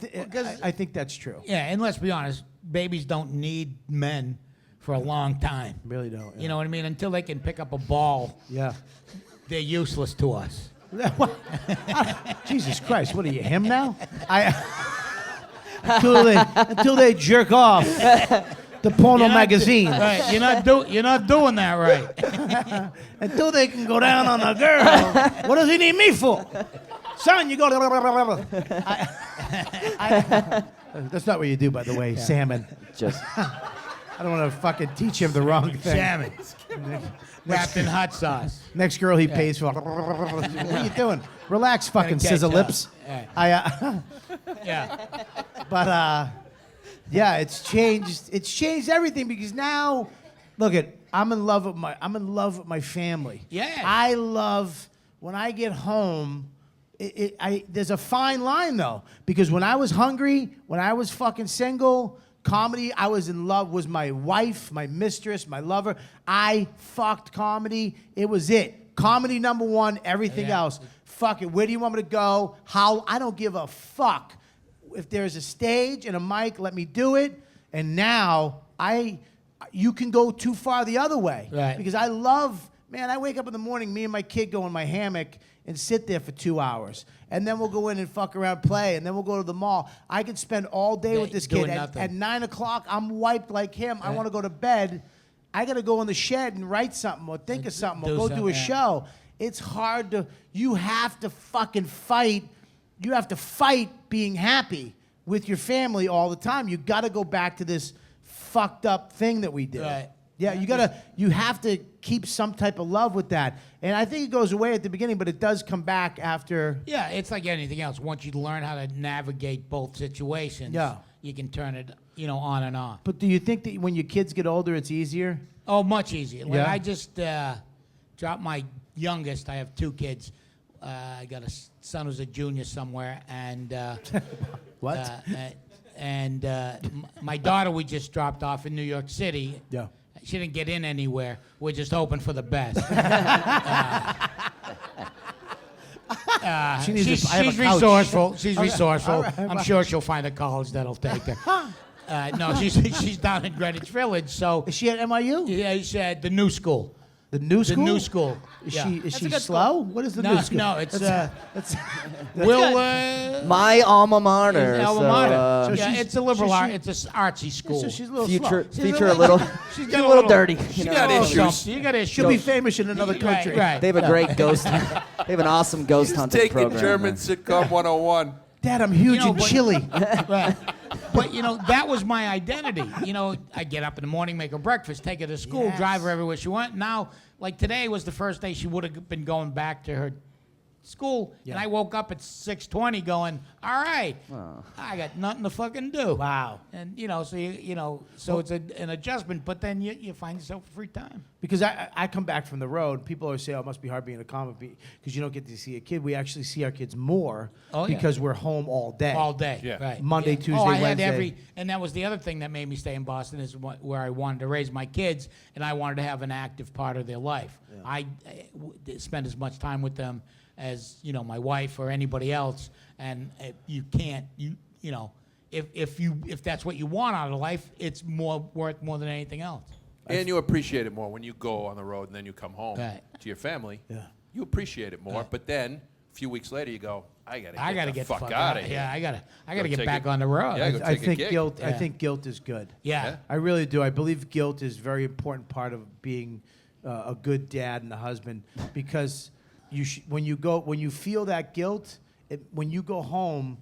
think that's true. Yeah, and let's be honest, babies don't need men for a long time. Really don't. You know what I mean? Until they can pick up a ball, Yeah. they're useless to us. Jesus Christ! What are you, him now? Until they jerk off the porno magazine. Right, you're not doing that right. Until they can go down on a girl. What does he need me for? Son, you go to... That's not what you do, by the way, salmon. Just I don't want to fucking teach him the wrong thing. Salmon. Wrapped in hot sauce. Next girl he pays for. What are you doing? Relax, fucking catch scissor up. lips. Yeah. But yeah, it's changed. It's changed everything because now, look I'm in love with my family. Yeah. I love when I get home. There's a fine line though, because when I was hungry, when I was fucking single, comedy, I was in love, was my wife, my mistress, my lover. I fucked comedy. It was it. Comedy number one, everything else. Fuck it. Where do you want me to go? How? I don't give a fuck. If there's a stage and a mic, let me do it. And now you can go too far the other way. Right. Because I love, man, I wake up in the morning, me and my kid go in my hammock and sit there for 2 hours. And then we'll go in and fuck around, play, and then we'll go to the mall. I could spend all day with this kid. doing nothing. At 9 o'clock, I'm wiped like him. I want to go to bed. I got to go in the shed and write something or think of something or go do a show. It's hard to, you have to fucking fight. You have to fight being happy with your family all the time. You got to go back to this fucked up thing that we did. Right. Yeah, you have to keep some type of love with that. And I think it goes away at the beginning, but it does come back after. Yeah, it's like anything else. Once you learn how to navigate both situations, you can turn it, on and off. But do you think that when your kids get older, it's easier? Oh, much easier. Like Yeah? I just dropped my youngest. I have 2 kids. I got a son who's a junior somewhere, and What? my daughter we just dropped off in New York City. Yeah. She didn't get in anywhere. We're just hoping for the best. She needs She's I have a couch. resourceful. She's resourceful. All right. I'm sure she'll find a college that'll take her. No, she's down in Greenwich Village. So Is she at NYU? yeah, he said the new school. The new school? The new school. Is Yeah. she a good slow? What is the No, new school? no, it's That's my alma mater. alma so, mater. So Yeah, she's- it's a liberal so art. she- It's an artsy school. so she's a little future, slow. future a little, She's a got little dirty. She you got know? issues. You got issues. She'll be famous in another country. Right. They have a great ghost. They have an awesome ghost hunting Taking program. German sitcom 101. Dad, I'm huge in but- chili. Right. But that was my identity. I get up in the morning, make her breakfast, take her to school, Yes. drive her everywhere she went. Now, like today was the first day she would have been going back to her school, and I woke up at 6:20 going, all right, I got nothing to fucking do. Wow. And so it's an adjustment, but then you find yourself free time. Because I come back from the road, people always say, oh, it must be hard being a comic because you don't get to see a kid. We actually see our kids more because we're home all day. All day, Yeah. right? Monday, Yeah. Tuesday, I had Wednesday. and that was the other thing that made me stay in Boston is where I wanted to raise my kids, and I wanted to have an active part of their life. I spend as much time with them as my wife or anybody else, and you can't if that's what you want out of life, it's worth more than anything else. And you appreciate it more when you go on the road and then you come home Right. to your family. Yeah. You appreciate it more, but then a few weeks later you go, I gotta get the fuck out of here. Yeah, I gotta Go get take back it- on the road. Yeah, go I take a think gig. guilt. I Yeah. think guilt is good. Yeah. I really do. I believe guilt is a very important part of being a good dad and a husband because when you feel that guilt, when you go home,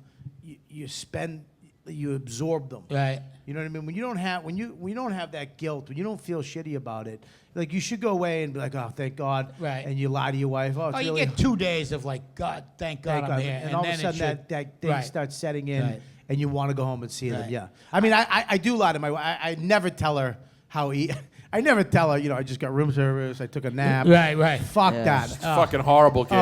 you spend you absorb them. Right. You know what I mean? When you don't have that guilt, when you don't feel shitty about it, like you should go away and be like, oh, thank God. Right. And you lie to your wife. Oh, it's You really get 2 days of like, God, thank God I'm here. And all of a then sudden it that thing Right. starts setting in, Right. and you want to go home and see them. Right. Yeah. I mean, I do lie to my wife. I never tell her how I never tell her, I just got room service. I took a nap. Right. Fuck Yeah. that. It's a fucking horrible gig.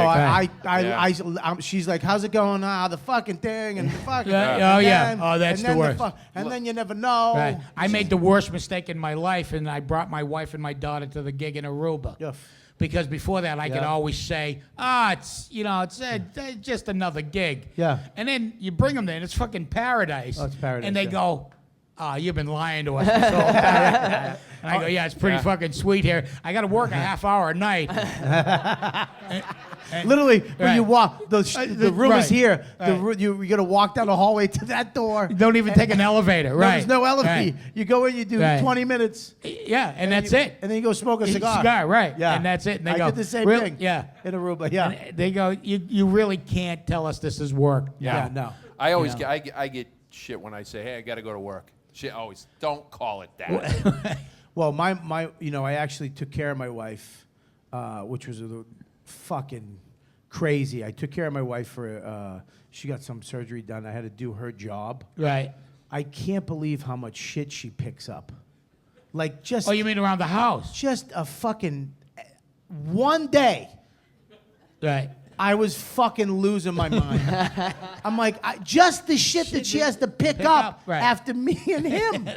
She's like, how's it going? The fucking thing and the fucking. Yeah. and Oh, yeah. then- Oh, that's and the then worst. and then you never know. Right. I made the worst mistake in my life, and I brought my wife and my daughter to the gig in Aruba. Yeah. Because before that, I could Yeah. always say, it's just another gig. Yeah. And then you bring them there, and it's fucking paradise. Oh, it's paradise, And they yeah. go, you've been lying to us this whole time. And I go, yeah, it's pretty fucking sweet here. I got to work a half hour a night. Literally, when you Right. walk, the room is Right. here. Right. You got to walk down the hallway to that door. Don't even take an elevator. No, Right. there's no elevator. Right. You go in, you do Right. 20 minutes. Yeah, and that's it. And then you go smoke a cigar. Right. Yeah. And that's it. And they I go, did the same "Really?" thing. Yeah. In Aruba, yeah. And they go, you really can't tell us this is work. Yeah, no. I always I get shit when I say, hey, I got to go to work. Shit, always, don't call it that. Well, my I actually took care of my wife, which was fucking crazy. I took care of my wife for, she got some surgery done. I had to do her job. Right. I can't believe how much shit she picks up. Like just, Oh, you mean around the house? just a fucking, one day, Right. I was fucking losing my mind. I'm like, just the shit that she has to pick up right. after me and him.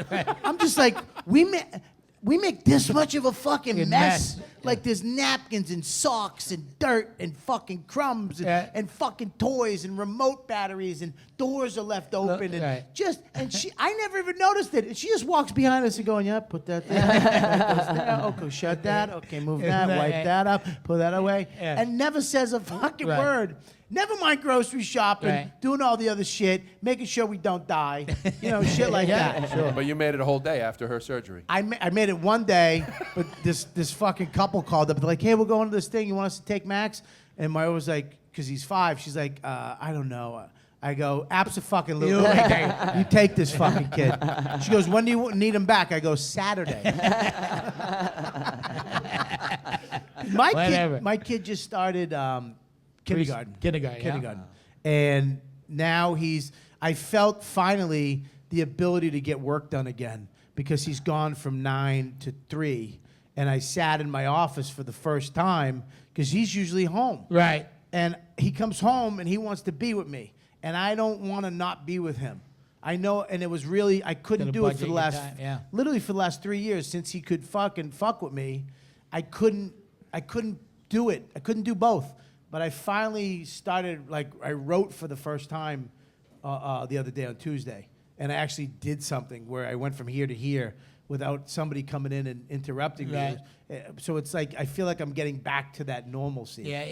I'm just like, we make this much of a fucking Fucking mess. mess. Like there's napkins and socks and dirt and fucking crumbs and, Yeah. and fucking toys and remote batteries and doors are left open and right. I never even noticed it. And she just walks behind us and going, yeah, put that there. That goes there. Okay, shut that. Okay, move that. Wipe that up. Put that away. Yeah. And never says a fucking Right. word. Never mind grocery shopping, Right. doing all the other shit, making sure we don't die. Shit like that. Sure. But you made it a whole day after her surgery. I made it one day, but this fucking couple called up. They're like, hey, we're going to this thing. You want us to take Max? And my wife was like, because he's 5, she's like, I don't know. I go, abso-fucking-lutely. You take this fucking kid. She goes, when do you need him back? I go, Saturday. Whatever. My kid just started kindergarten. Kindergarten. And now I felt finally the ability to get work done again because he's gone from 9 to 3. And I sat in my office for the first time because he's usually home. Right. And he comes home and he wants to be with me. And I don't want to not be with him. I know, and it was really, I couldn't Gotta do it budget for the your last, time, yeah. literally for the last 3 years since he could fucking fuck with me. I couldn't do it. I couldn't do both. But I finally started, like, I wrote for the first time the other day on Tuesday. And I actually did something where I went from here to here without somebody coming in and interrupting Right. me. So it's like, I feel like I'm getting back to that normalcy. Yeah,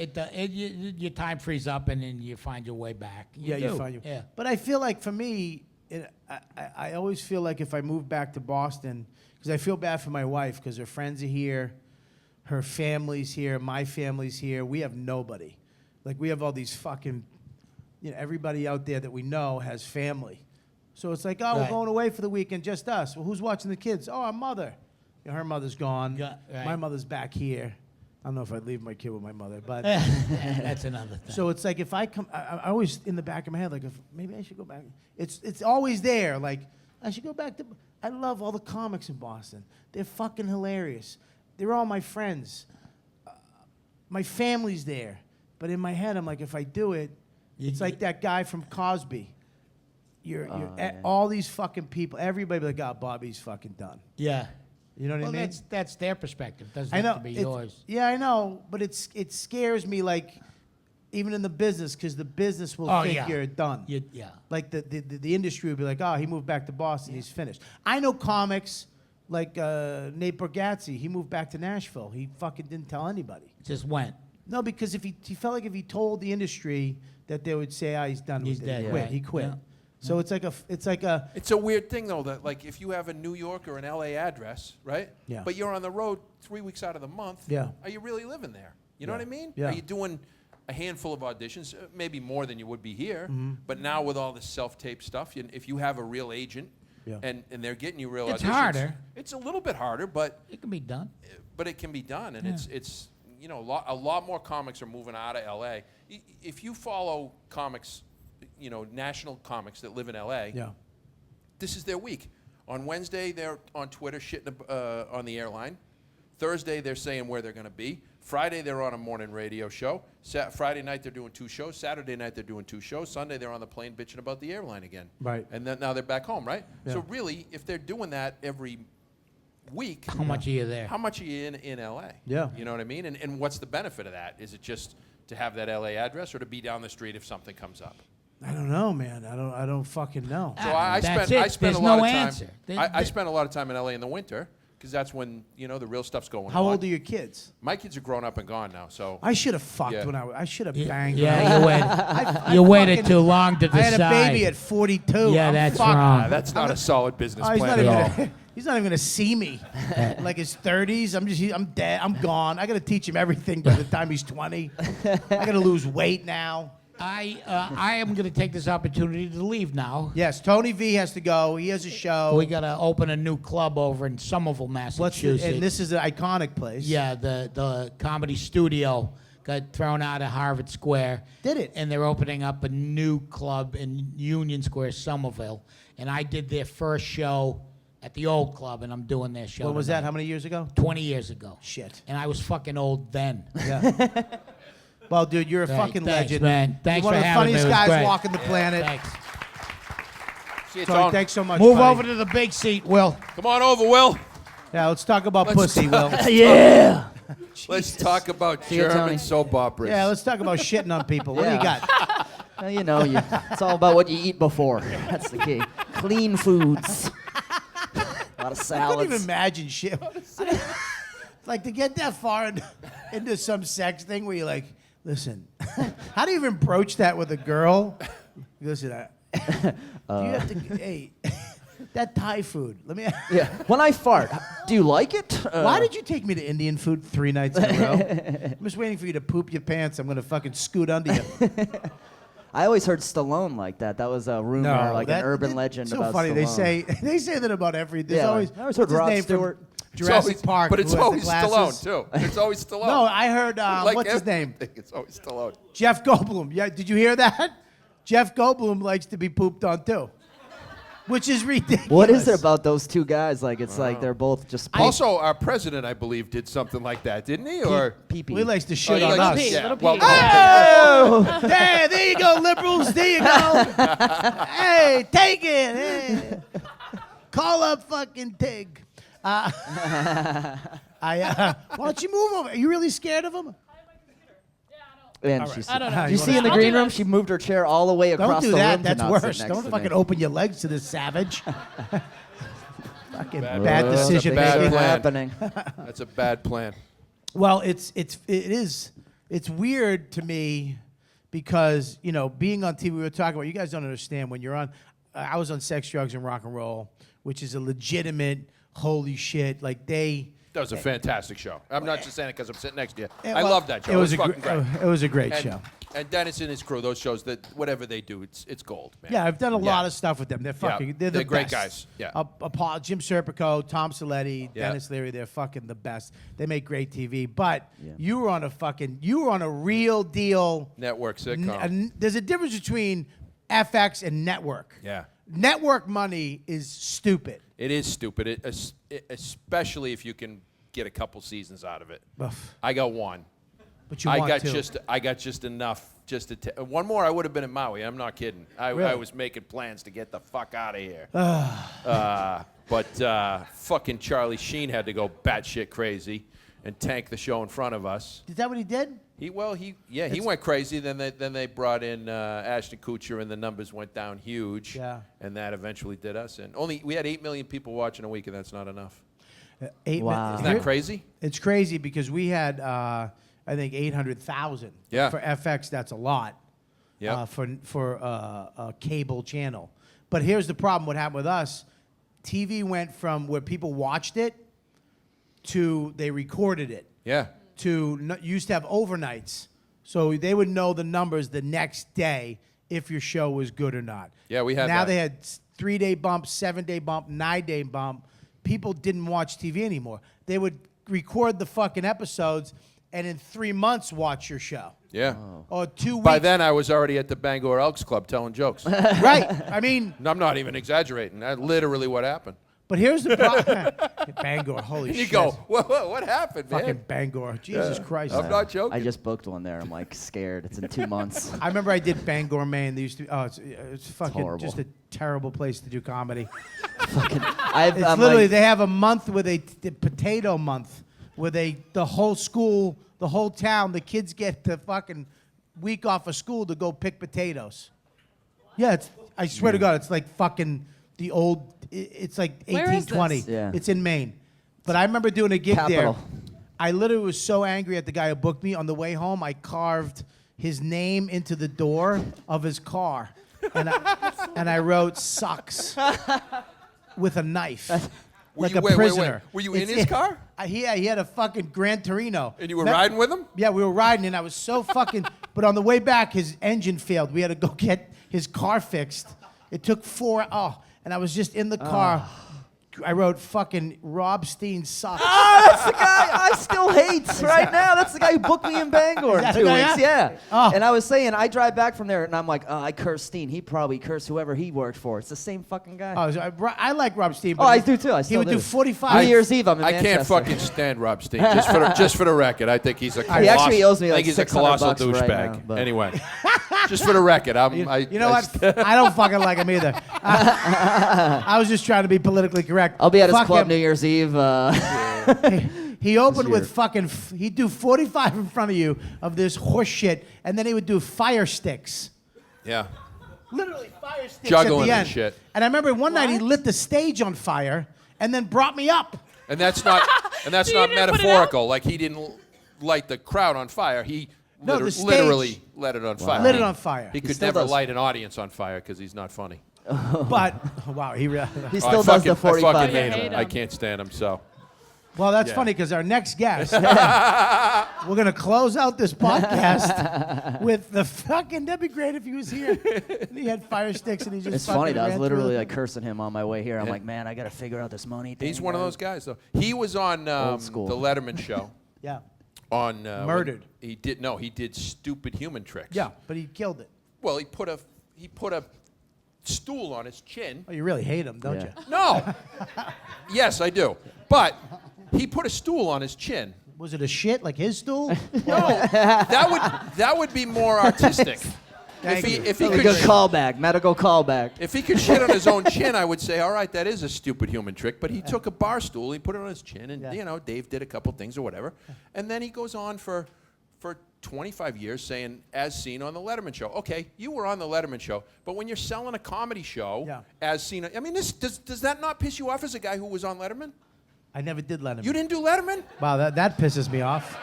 your time frees up, and then you find your way back. You find you. Yeah. But I feel like for me, I always feel like if I move back to Boston, because I feel bad for my wife because her friends are here, her family's here, my family's here. We have nobody. Like we have all these fucking, everybody out there that we know has family. So it's like, oh, we're Right. going away for the weekend, just us. Well, who's watching the kids? Oh, our mother. Her mother's gone. Yeah, right. My mother's back here. I don't know if I'd leave my kid with my mother, but. That's another thing. So it's like if I come, I always in the back of my head, like if maybe I should go back. It's always there. Like I should go back to. I love all the comics in Boston. They're fucking hilarious. They're all my friends. My family's there. But in my head, I'm like, if I do it, it's like that guy from Cosby. All these fucking people. Everybody be like, oh, Bobby's fucking done. Yeah. You know what I mean? That's their perspective. Doesn't I know. have to be yours. Yeah, I know, but it scares me, like, even in the business, because the business will think yeah. you're done. Yeah. Like, the industry will be like, oh, he moved back to Boston, he's finished. I know comics, like Nate Bargatze, he moved back to Nashville. He fucking didn't tell anybody. Just went. No, because if he felt like if he told the industry that they would say, he's done He's with it. dead, He quit. right. He quit. Yeah. So it's like a It's a weird thing, though, that, like, if you have a New York or an L.A. address, right? Yeah. But you're on the road 3 weeks out of the month. Yeah. Are you really living there? You know what I mean? Yeah. Are you doing a handful of auditions, maybe more than you would be here. But now with all this self-tape stuff, if you have a real agent and they're getting you real It's auditions, harder. It's a little bit harder, but It can be done. it can be done, and it's a lot more comics are moving out of L.A. If you follow comics, national comics that live in L.A., this is their week. On Wednesday, they're on Twitter shitting on the airline. Thursday, they're saying where they're going to be. Friday, they're on a morning radio show. Friday night, they're doing 2 shows. Saturday night, they're doing 2 shows. Sunday, they're on the plane bitching about the airline again. Right. And then now they're back home, right? Yeah. So really, if they're doing that every week, How much are you there? how much are you in L.A.? Yeah. You know what I mean? And what's the benefit of that? Is it just to have that L.A. address or to be down the street if something comes up? I don't know, man. I don't fucking know. So I That's spend it. a There's lot no of time. answer. I spend a lot of time in LA in the winter because that's when the real stuff's going on. How old are your kids? My kids are grown up and gone now. So I should have fucked Yeah. when I should have banged. Yeah, you waited. I You waited fucking- too long to I decide. had a baby at 42. Yeah, I'm that's fucked. wrong. that's not a solid business Oh, he's plan not at even all. he's not even gonna see me. Like his 30s, I'm dead. I'm gone. I gotta teach him everything by the time he's 20. I gotta lose weight now. I am going to take this opportunity to leave now. Yes, Tony V has to go. He has a show. We got to open a new club over in Somerville, Massachusetts. and this is an iconic place. Yeah, the Comedy Studio got thrown out of Harvard Square. Did it? And they're opening up a new club in Union Square, Somerville. And I did their first show at the old club, and I'm doing their show When was that? tonight. How many years ago? 20 years ago. Shit. And I was fucking old then. Yeah. Well, dude, you're a Right, fucking thanks, legend. man. Thanks you're one for of the having me. funniest It was guys great. walking the planet. Thanks. See, it's Tony, on. thanks so much. Move buddy. over to the big seat, Will. Come on over, Will. Yeah, let's talk about Let's pussy, talk- Will. Yeah. Let's talk about See ya, German Tony. soap operas. Yeah, let's talk about shitting on people. What do you Yeah. got? Well, it's all about what you eat before. That's the key. Clean foods. A lot of I couldn't salads. even imagine shit. Like to get that far into some sex thing where you're like, listen, how do you even broach that with a girl? Listen, do you have to, hey, that Thai food, let me, Yeah. When I fart, do you like it? why did you take me to Indian food 3 nights in a row? I'm just waiting for you to poop your pants. I'm going to fucking scoot under you. I always heard Stallone like that. That was a rumor, like an urban legend so about funny. Stallone. They say that about every. There's Yeah, always. I always heard what's his Rod name from Stewart. Jurassic Park. But it's who has the always glasses. Stallone, too. It's always Stallone. No, I heard. Like What's his name? everything, It's always Stallone. Jeff Goldblum. Yeah, did you hear that? Jeff Goldblum likes to be pooped on too, which is ridiculous. What is it about those two guys? Like, it's like they're both just Also, our president, I believe, did something like that, didn't he? Or pee-pee. He likes to shit he on likes us. to- pee, yeah. little Well, pee. Oh, there you go, liberals. There you go. Hey, take it. Hey. Call up fucking Tig. Why don't you move over? Are you really scared of him? And I don't know. Did you see in the I'll green do room? this. She moved her chair all the way Don't across do the that. room. to That's not sit worse. next Don't to fucking me. open your legs to this savage. Fucking bad That's a decision bad making. plan. happening. That's a bad plan. Well, it's weird to me because being on TV. We were talking about. You guys don't understand when you're on. I was on Sex, Drugs, and Rock and Roll, which is a legitimate holy shit. Like That was a fantastic show. I'm not just saying it because I'm sitting next to you. Yeah, I well, love that show. It was fucking great. It was a great And, show. and Dennis and his crew, those shows, that whatever they do, it's gold, man. Yeah, I've done a lot Yeah. of stuff with them. They're fucking. Yeah, They're the they're great best. guys. Yeah. Jim Serpico, Tom Saletti, Yeah. Dennis Leary. They're fucking the best. They make great TV. But you were on a real deal Network sitcom. There's a difference between FX and network. Yeah. Network money is stupid. It is stupid, especially if you can get a couple seasons out of it. Ugh. I got one. But you I want got to. I got just enough just to one more. I would have been in Maui. I'm not kidding. I Really? was making plans to get the fuck out of here. But fucking Charlie Sheen had to go batshit crazy and tank the show in front of us. Is that what he did? He went crazy. Then they brought in Ashton Kutcher, and the numbers went down huge. Yeah. And that eventually did us in. We had 8 million people watching a week, and that's not enough. Wow. Isn't that crazy? It's crazy because we had, I think, 800,000. Yeah. For FX, that's a lot. Yeah. For a cable channel. But here's the problem. What happened with us? TV went from where people watched it to they recorded it. Yeah. To used to have overnights. So they would know the numbers the next day if your show was good or not. Yeah, we had Now that. they had 3-day bump, 7-day bump, 9-day bump. People didn't watch TV anymore. They would record the fucking episodes and in 3 months watch your show. Yeah. Or 2 weeks. By then, I was already at the Bangor Elks Club telling jokes. Right. I mean, I'm not even exaggerating. That's literally what happened. but here's the problem. Bangor, holy And shit. you go, what happened, man? Fucking Bangor. Jesus Christ. I'm not joking. I just booked one there. I'm like scared. It's in 2 months. I remember I did Bangor, Maine. They used to. Oh, it's fucking horrible. just a terrible place to do comedy. I'm Literally, like, they have a month where the potato month, where the whole school, the whole town, the kids get the fucking week off of school to go pick potatoes. Yeah, I swear to God, it's like fucking the old. It's like Where is 1820. this? Yeah. It's in Maine. But I remember doing a gig Capital. there. I literally was so angry at the guy who booked me. On the way home, I carved his name into the door of his car, and I wrote "sucks" with a knife, like a prisoner. Were you in his car? He had a fucking Gran Torino. And you were riding with him? Yeah, we were riding, and I was so fucking. But on the way back, his engine failed. We had to go get his car fixed. It took 4. And I was just in the car. I wrote fucking Rob Steen sucks. that's the guy I still hate right now. That's the guy who booked me in Bangor Is that 2 the guy, weeks. yeah? Yeah. Oh. And I was saying, I drive back from there, and I'm like, I cursed Steen. He probably cursed whoever he worked for. It's the same fucking guy. Oh, so I like Rob Steen. But I do too. I he still would do do. 45. New Year's Eve, I'm in I Manchester. can't fucking stand Rob Steen. Just for the record, I think he's a colossal. He actually owes me I like think he's a $600 colossal right douchebag. now, but- Anyway, just for the record, You know I what? I don't fucking like him either. I was just trying to be politically correct. I'll be at his Fuck club him. New Year's Eve. He opened year. with fucking. He'd do 45 in front of you of this horse shit, and then he would do fire sticks. Yeah. Literally fire sticks Juggling at the and end. shit. And I remember one night he What? lit the stage on fire and then brought me up. And that's not So you not didn't put it out? metaphorical. Like he didn't light the crowd on fire. He No, the stage. literally lit it on fire. Lit it on fire. He could still never does. light an audience on fire because he's not funny. But wow, he really. He I still does fucking- the 45 I fucking minute. hate him. Hate I him. can't stand him. So Well, that's Yeah. funny because our next guest, we're gonna close out this podcast with the fucking. That'd be great if he was here. And he had fire sticks and he just. It's fucking funny, though. I was ran literally through like cursing him on my way here. I'm Yeah. like, man, I got to figure out this money thing. he's one of man." those guys. Though he was on the school. Letterman show. Yeah. On Murdered. He did stupid human tricks. Yeah, but he killed it. Well, he put a stool on his chin. Oh, you really hate him, don't Yeah. you? No. Yes, I do. But he put a stool on his chin. Was it a shit like his stool? No, that would be more artistic. Thank you. If he A could good callback, medical callback. if he could shit on his own chin, I would say, all right, that is a stupid human trick. But he took a bar stool, he put it on his chin, and Yeah. Dave did a couple things or whatever, and then he goes on for 25 years saying, as seen on the Letterman show. Okay, you were on the Letterman show, but when you're selling a comedy show, Yeah. as seen, I mean, does that not piss you off as a guy who was on Letterman? I never did let him. You didn't do Letterman? Wow, that pisses me off.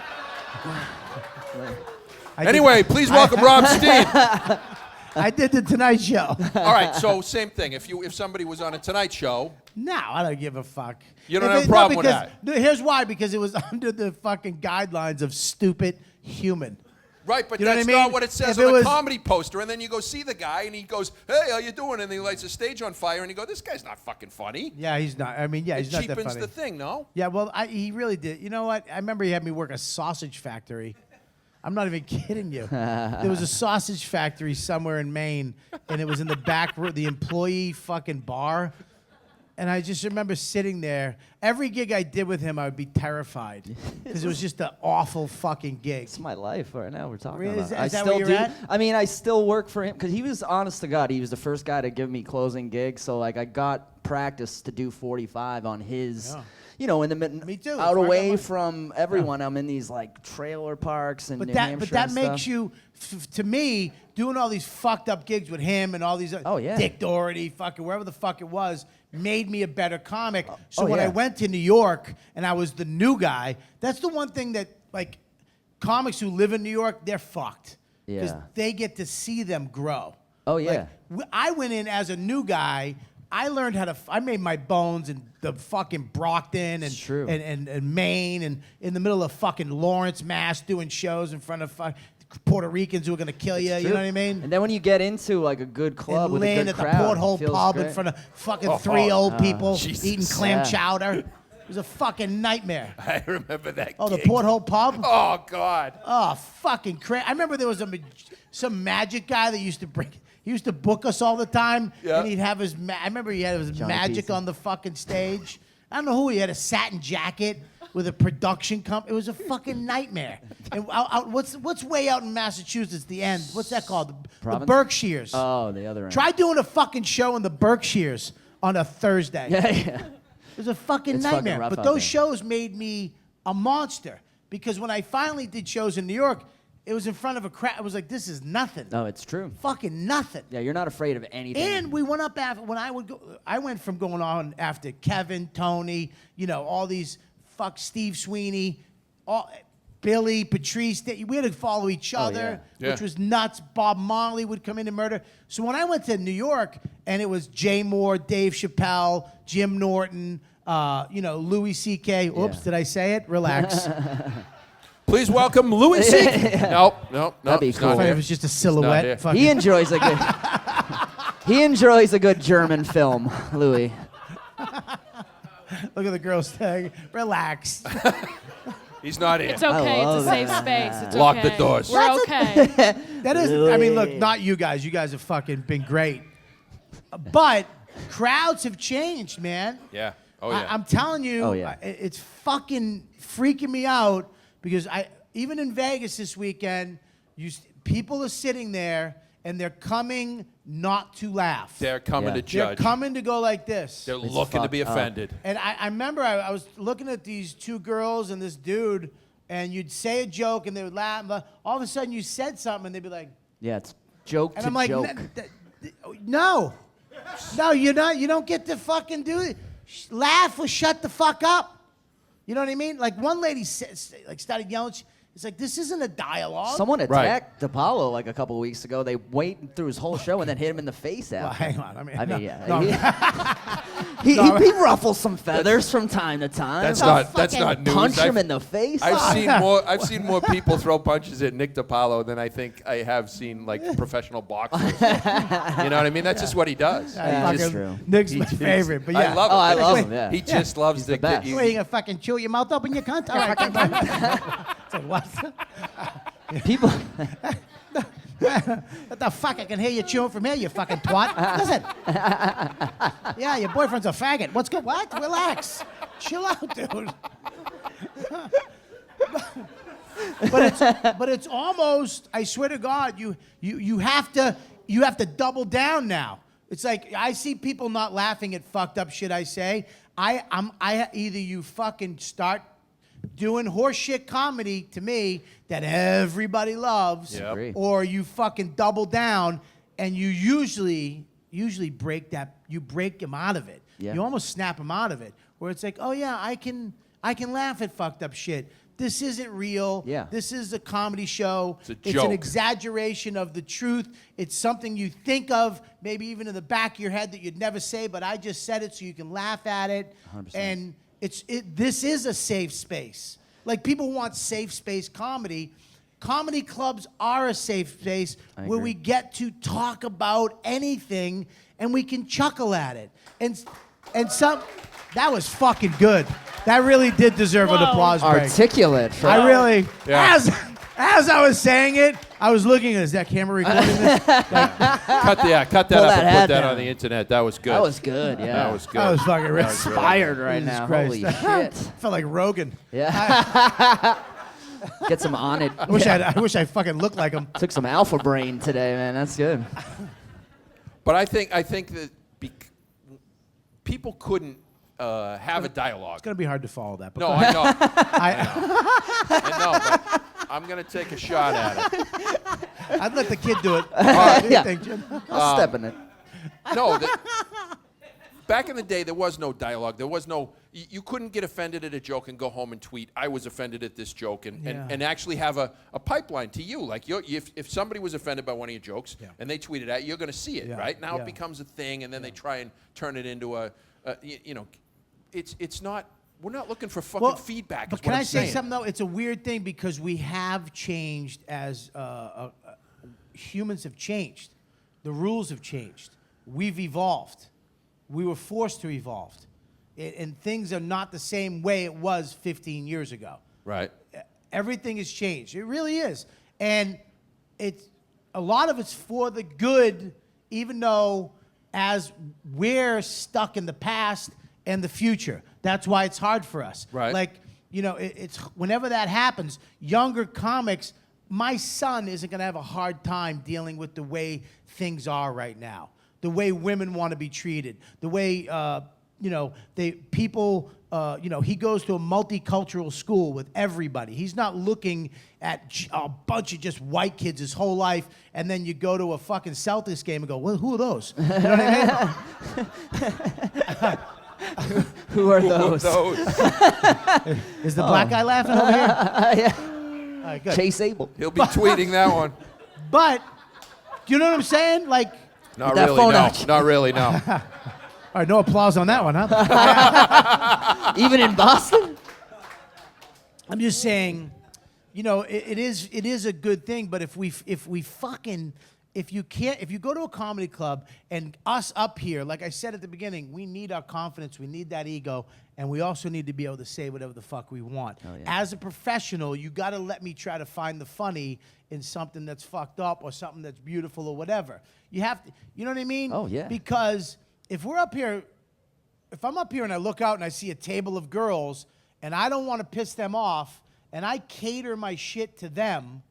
I did- Anyway, please welcome Rob Steen. I did the Tonight Show. All right, so same thing. If somebody was on a Tonight Show, No, I don't give a fuck. You don't If have a it- problem with because- that? no, here's why: because it was under the fucking guidelines of stupid human. right? But You know what that's I mean? not what it says If on it the was- comedy poster. And then you go see the guy, and he goes, "Hey, how you doing?" And he lights the stage on fire, and you go, "This guy's not fucking funny." Yeah, he's not. I mean, yeah, It he's not that cheapens funny. the thing, no? Yeah, well, he really did. You know what? I remember he had me work a sausage factory. I'm not even kidding you. There was a sausage factory somewhere in Maine, and it was in the back room, the employee fucking bar. And I just remember sitting there. Every gig I did with him, I would be terrified because it was just an awful fucking gig. It's my life right now. We're talking Really? about. Is that- I is that still where you're do. at? I mean, I still work for him because he was honest to God. He was the first guy to give me closing gigs. So like, I got practice to do 45 on his. Yeah. You know, in the mid, Me too. That's out where I got away mine. from everyone. I'm in these like trailer parks in But New that, Hampshire but that and makes stuff. you, to me, doing all these fucked up gigs with him and all these, Oh, yeah. Dick Doherty, fucking wherever the fuck it was, made me a better comic. So oh, when I yeah. went to New York and I was the new guy, that's the one thing that like comics who live in New York, they're fucked because Yeah. they get to see them grow. Oh, Like, yeah. I went in as a new guy. I learned how to. I made my bones in the fucking Brockton It's true. and Maine and in the middle of fucking Lawrence, Mass, doing shows in front of Puerto Ricans who are gonna kill you. You know what I mean? And then when you get into like a good club And with land a at good the crowd, Porthole it feels pub great. in front of fucking 3 old people Jesus. eating clam Yeah. chowder. It was a fucking nightmare. I remember that. Oh, the gig. Porthole pub. Oh God. Oh, fucking crazy. I remember there was some magic guy that used to bring. He used to book us all the time, Yeah. and he'd have his. I remember he had his Johnny magic Pizza. on the fucking stage. I don't know who he had, a satin jacket with a production company. It was a fucking nightmare. And what's way out in Massachusetts? The end. What's that called? The Province? Berkshires. Oh, the other end. Try doing a fucking show in the Berkshires on a Thursday. Yeah, yeah. It was a fucking It's fucking nightmare. rough But out those there. shows made me a monster because when I finally did shows in New York, it was in front of a crowd. I was like, this is nothing. No, it's true. Fucking nothing. Yeah, you're not afraid of anything. And we went up after when I would go. I went from going on after Kevin, Tony, all these Steve Sweeney, Billy, Patrice. We had to follow each other, Yeah. which was nuts. Bob Marley would come in and murder. So when I went to New York, and it was Jay Moore, Dave Chappelle, Jim Norton, Louis C.K. Oops, did I say it? Relax. Please welcome Louis C.K. Nope. That'd be it's cool. not I thought here. it was just a here. silhouette. Fucking- He enjoys a good. He enjoys a good German film, Louis. Look at the girls tag. Relax. He's not here. It's okay. It's love a safe that. space. It's Lock okay. the doors. We're okay. That is, I mean, look, not you guys. You guys have fucking been great. But crowds have changed, man. Yeah. Oh yeah. I'm telling you, Oh, yeah. It's fucking freaking me out because even in Vegas this weekend, people are sitting there and they're coming not to laugh. They're coming Yeah. to They're judge. coming to go like this. They're looking to be fucked up. offended. And I remember I was looking at these two girls and this dude, and you'd say a joke and they would laugh. But all of a sudden, you said something and they'd be like, Yeah, it's joke and to I'm like, joke. no, you're not. You don't get to fucking do it. Laugh or shut the fuck up. You know what I mean? Like one lady started yelling. It's like this isn't a dialogue. Someone Right. attacked Apollo like a couple weeks ago. They waited through his whole show and then hit him in the face Well, after. hang on. He ruffles some feathers from time to time. That's not news. Punch him I've- in the face. I've seen more people throw punches at Nick DiPaolo than I think I have seen like professional boxers. You know what I mean? That's just what he does. Fucking- That's true. Nick's my favorite, but yeah. I love it. Oh, I love him, yeah. He just loves the to best. get Wait, you gonna fucking chew your mouth open, you cunt? All right, it's like, what? People. What the fuck? I can hear you chewing from here, you fucking twat. Listen. Yeah, your boyfriend's a faggot. What's good? What? Relax. Chill out, dude. But it's almost, I swear to God, you have to double down now. It's like I see people not laughing at fucked up shit I say. Either you fucking start doing horseshit comedy to me that everybody loves, Yep. Agree. or you fucking double down and you usually break them out of it. Yeah. You almost snap them out of it. Where it's like, oh yeah, I can laugh at fucked up shit. This isn't real. Yeah. This is a comedy show. It's a It's joke. an exaggeration of the truth. It's something you think of, maybe even in the back of your head that you'd never say, but I just said it so you can laugh at it. 100%. And this is a safe space. Like people want safe space comedy. Comedy clubs are a safe space where agree. we get to talk about anything and we can chuckle at it. And some that was fucking good. That really did deserve an Whoa. applause break. Articulate. For, I really, Yeah. as I was saying it, I was looking at, is that camera recording this? cut that Pull up that and hat put that down. on the internet. That was good. That was good. Yeah. That was good. That was fucking rich. inspired right Jesus now. Christ. Holy shit. Felt like Rogan. Yeah. Get some on it. I wish I fucking looked like him. Took some alpha brain today, man. That's good. But I think that people couldn't have a dialogue. It's gonna be hard to follow that. But No, go I ahead. know. I I know, but I'm gonna take a shot at it. I'd let the kid do it. What do you Yeah. think, Jim? I'll step in it. No, back in the day, there was no dialogue. There was no. You couldn't get offended at a joke and go home and tweet, "I was offended at this joke," and actually have a pipeline to you. Like if somebody was offended by one of your jokes and they tweeted at you, you're going to see it, Yeah. right? Now Yeah. it becomes a thing, and then they try and turn it into a. It's not. We're not looking for fucking feedback. But is can what I I'm say saying. something though? It's a weird thing because we have changed as humans have changed. The rules have changed. We've evolved. We were forced to evolve. And things are not the same way it was 15 years ago. Right. Everything has changed. It really is. And it's a lot of it's for the good, even though as we're stuck in the past and the future. That's why it's hard for us. Right. Like, you know, it's whenever that happens, younger comics, my son isn't going to have a hard time dealing with the way things are right now, the way women want to be treated, the way, you know, people, you know, he goes to a multicultural school with everybody. He's not looking at a bunch of just white kids his whole life, and then you go to a fucking Celtics game and go, well, who are those? You know what I mean? Who are those? Is the black guy laughing over here? Yeah. All right, good. Chase Abel. He'll be tweeting that one. But, you know what I'm saying? Like, Not that really, phone no. out. Not really, no. all right, no applause on that one, huh? Even in Boston? I'm just saying, you know, it is a good thing. But if you go to a comedy club and us up here, like I said at the beginning, we need our confidence, we need that ego, and we also need to be able to say whatever the fuck we want. Oh, yeah. As a professional, you got to let me try to find the funny in something that's fucked up or something that's beautiful or whatever. You have to, you know what I mean? Oh, yeah. Because if we're up here, if I'm up here and I look out and I see a table of girls and I don't want to piss them off and I cater my shit to them,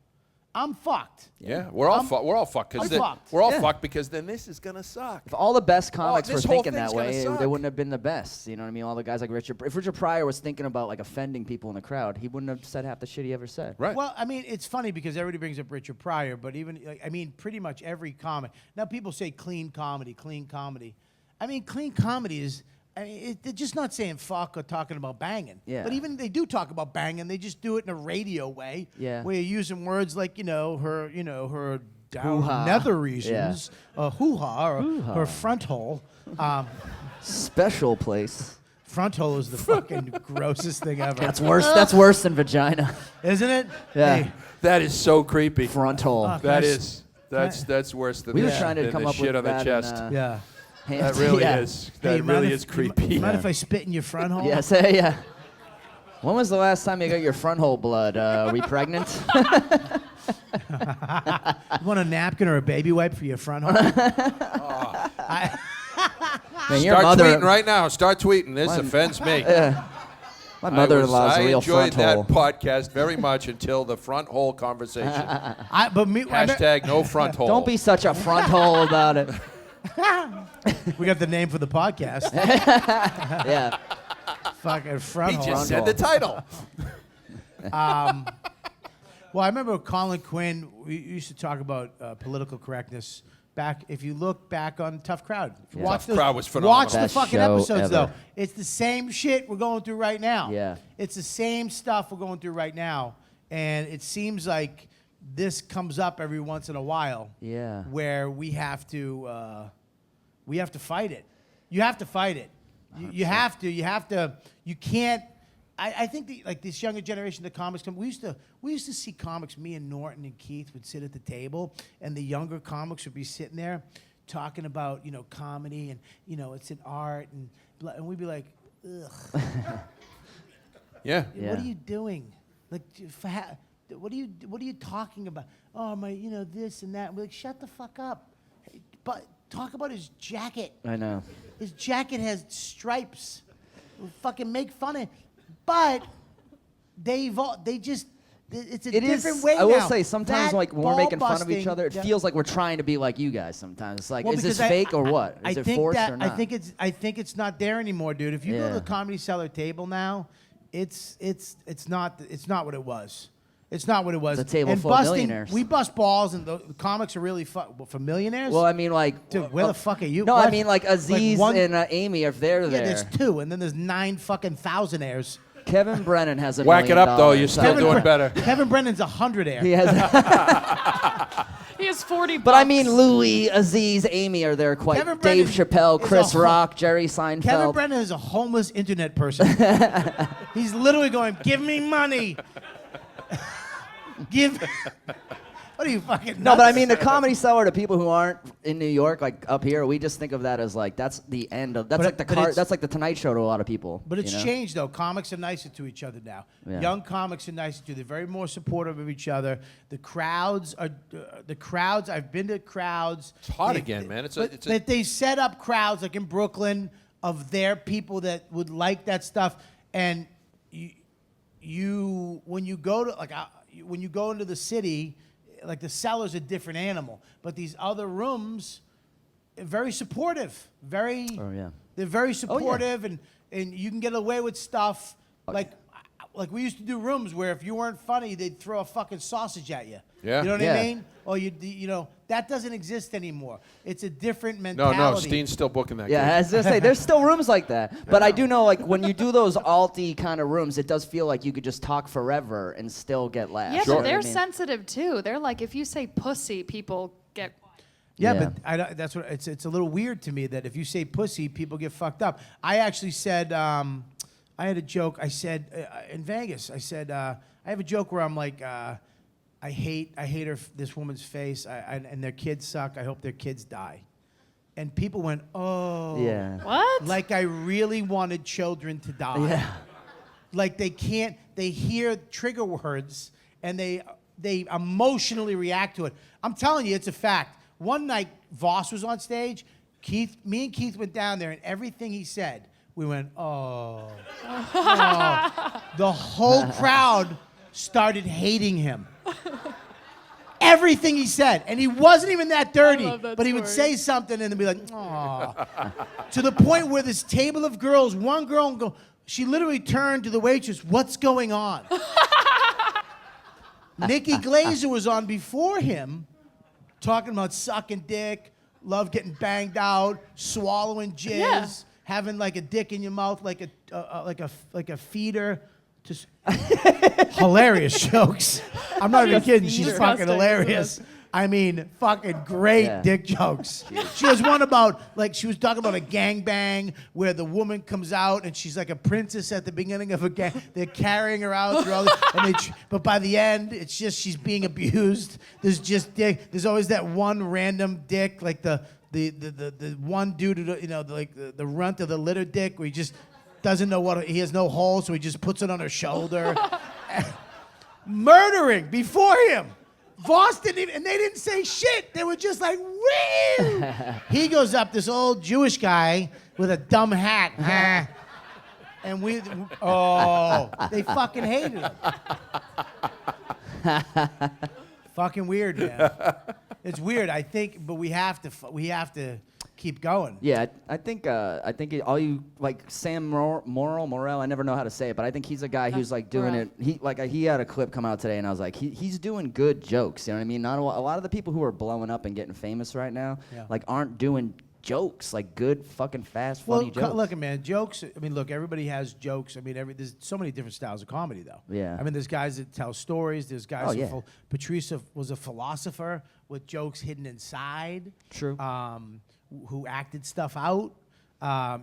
I'm fucked. Yeah, we're all fucked. We're all fucked. I'm fucked. We're all Yeah. fucked because then this is gonna suck. If all the best comics were this whole thinking thing's that gonna way, suck. they wouldn't have been the best. You know what I mean? All the guys like Richard. If Richard Pryor was thinking about like offending people in the crowd, he wouldn't have said half the shit he ever said. Right. Well, I mean, it's funny because everybody brings up Richard Pryor, but even, like, I mean, pretty much every comic. Now people say clean comedy, clean comedy. I mean, clean comedy is, I mean, they're just not saying fuck or talking about banging. Yeah. But even they do talk about banging, they just do it in a radio way. Yeah. Where you're using words like, her down Hoo-ha. nether regions, hoo-ha, or her front hole. Special place. Front hole is the fucking grossest thing ever. That's worse. That's worse than vagina. Isn't it? Yeah. Hey, That is so creepy. Front hole. That is. That's worse than We the, were trying to than come the up shit with on the that chest. in, yeah. That really yeah. is. Hey, That really mind is if- creepy. You mind if I spit in your front hole? Yes, yeah. When was the last time you got your front hole blood? Are we pregnant? You want a napkin or a baby wipe for your front hole? Man, your Start mother, tweeting right now. Start tweeting. This Mine- offends me. my mother-in-law's I a real enjoyed front that hole. podcast very much until the front hole conversation. Hashtag no front hole. Don't be such a front hole about it. We got the name for the podcast. Yeah. Fucking front He hole. just said the title. Well, I remember Colin Quinn. We used to talk about political correctness. If you look back on Tough Crowd, Tough Crowd was phenomenal. Watch the Best fucking show episodes ever. though. It's the same shit we're going through right now. Yeah. It's the same stuff we're going through right now, and it seems like this comes up every once in a while. Yeah. Where we have to fight it. You have to fight it. You have to. You can't. I think like this younger generation, the comics come. We used to see comics. Me and Norton and Keith would sit at the table, and the younger comics would be sitting there talking about comedy and it's an art and we'd be like, ugh. Yeah. What are you doing? Like, what are you talking about? Oh my, this and that. We're like, shut the fuck up. But talk about his jacket. I know. His jacket has stripes. We'll fucking make fun of it. But it's a different way now. I will say sometimes That like when we're making fun of each ball-busting- other, it yeah. feels like we're trying to be like you guys sometimes. It's like, Well, is this because fake or what? Is it forced or not? I think it's not there anymore, dude. If you go to Yeah. the Comedy Cellar table now, it's not what it was. It's not what it was. It's a table and full of busting, millionaires. We bust balls, and the comics are really for millionaires. Well, I mean, like, dude, where the fuck are you? No, What? I mean, like Aziz one- and Amy, if they're Yeah, there. there's two, and then there's 9 fucking thousandaires. Kevin Brennan has $1 Whack it million. up, though. You're still doing better. Kevin Brennan's 100 air. He has. He has 40 But I mean, bucks. Louis, Aziz, Amy are there quite. Kevin Dave Brennan Chappelle, is Chris a Rock, Jerry Seinfeld. Kevin Brennan is a homeless internet person. He's literally going, "Give me money." Give. What are you fucking? No, but I nuts? mean, the Comedy Cellar, to people who aren't in New York, like up here, we just think of that as like that's the end of. That's But like it- the but it's- that's like the Tonight Show to a lot of people. But it's you know? changed though. Comics are nicer to each other now. Yeah. Young comics are nicer to. They're very more supportive of each other. The crowds are the crowds. I've been to crowds. It's hot They- again, man. But they set up crowds like in Brooklyn of their people that would like that stuff, and you when you go to when you go into the city, like the Cellar's a different animal, but these other rooms, very supportive, very. Oh, yeah. They're very Oh, yeah. supportive, and you can get away with stuff like we used to do rooms where if you weren't funny, they'd throw a fucking sausage at you. Yeah. You know what Yeah. I mean? Or you know that doesn't exist anymore. It's a different No, mentality. Steen's still booking that. Yeah, gig. I was gonna say there's still rooms like that, but I do know like when you do those alty kind of rooms, it does feel like you could just talk forever and still get laughs. Yeah, You know but what I they're mean? sensitive too. They're like, if you say pussy, people get. Yeah, Yeah. but that's what it's a little weird to me that if you say pussy, people get fucked up. I actually said I had a joke. I said in Vegas, I said I have a joke where I'm like I hate this woman's face and their kids suck. I hope their kids die. And people went, oh, Yeah. What? like I really wanted children to die. Yeah. Like they hear trigger words and they emotionally react to it. I'm telling you, it's a fact. One night, Voss was on stage. Me and Keith went down there, and everything he said, we went, oh. Oh. The whole crowd started hating him. Everything he said, and he wasn't even that dirty, love that but he would story. say something and then be like, oh. To the point where this table of girls, one girl would go, she literally turned to the waitress, what's going on? Nikki Glazer was on before him, talking about sucking dick, love getting banged out, swallowing jizz, Yeah. having like a dick in your mouth, like a feeder. Just hilarious jokes. I'm not even kidding. She's Disgusting, fucking hilarious. isn't I mean, fucking great Yeah. dick jokes. She has one about, like, she was talking about a gangbang where the woman comes out and she's like a princess at the beginning of a gang. They're carrying her out through all this, but by the end, it's just she's being abused. There's just dick. There's always that one random dick, like the one dude, you know, the runt of the litter dick where he just doesn't know he has no hole, so he just puts it on her shoulder. Murdering before him. Voss didn't even, and they didn't say shit. They were just like, woo! He goes up, this old Jewish guy with a dumb hat. And they fucking hated him. Fucking weird, man. It's weird, I think, but we have to keep going. Yeah, I think all you like Sam Morrell. I never know how to say it, but I think he's a guy who's like doing it. He had a clip come out today, and I was like, he's doing good jokes. You know what I mean? Not a lot of the people who are blowing up and getting famous right now, like aren't doing jokes, like good fucking fast funny jokes. Look, man, jokes. I mean, look, everybody has jokes. I mean, there's so many different styles of comedy, though. Yeah. I mean, there's guys that tell stories. There's guys. Oh, yeah. Patrice was a philosopher with jokes hidden inside. True. Who acted stuff out.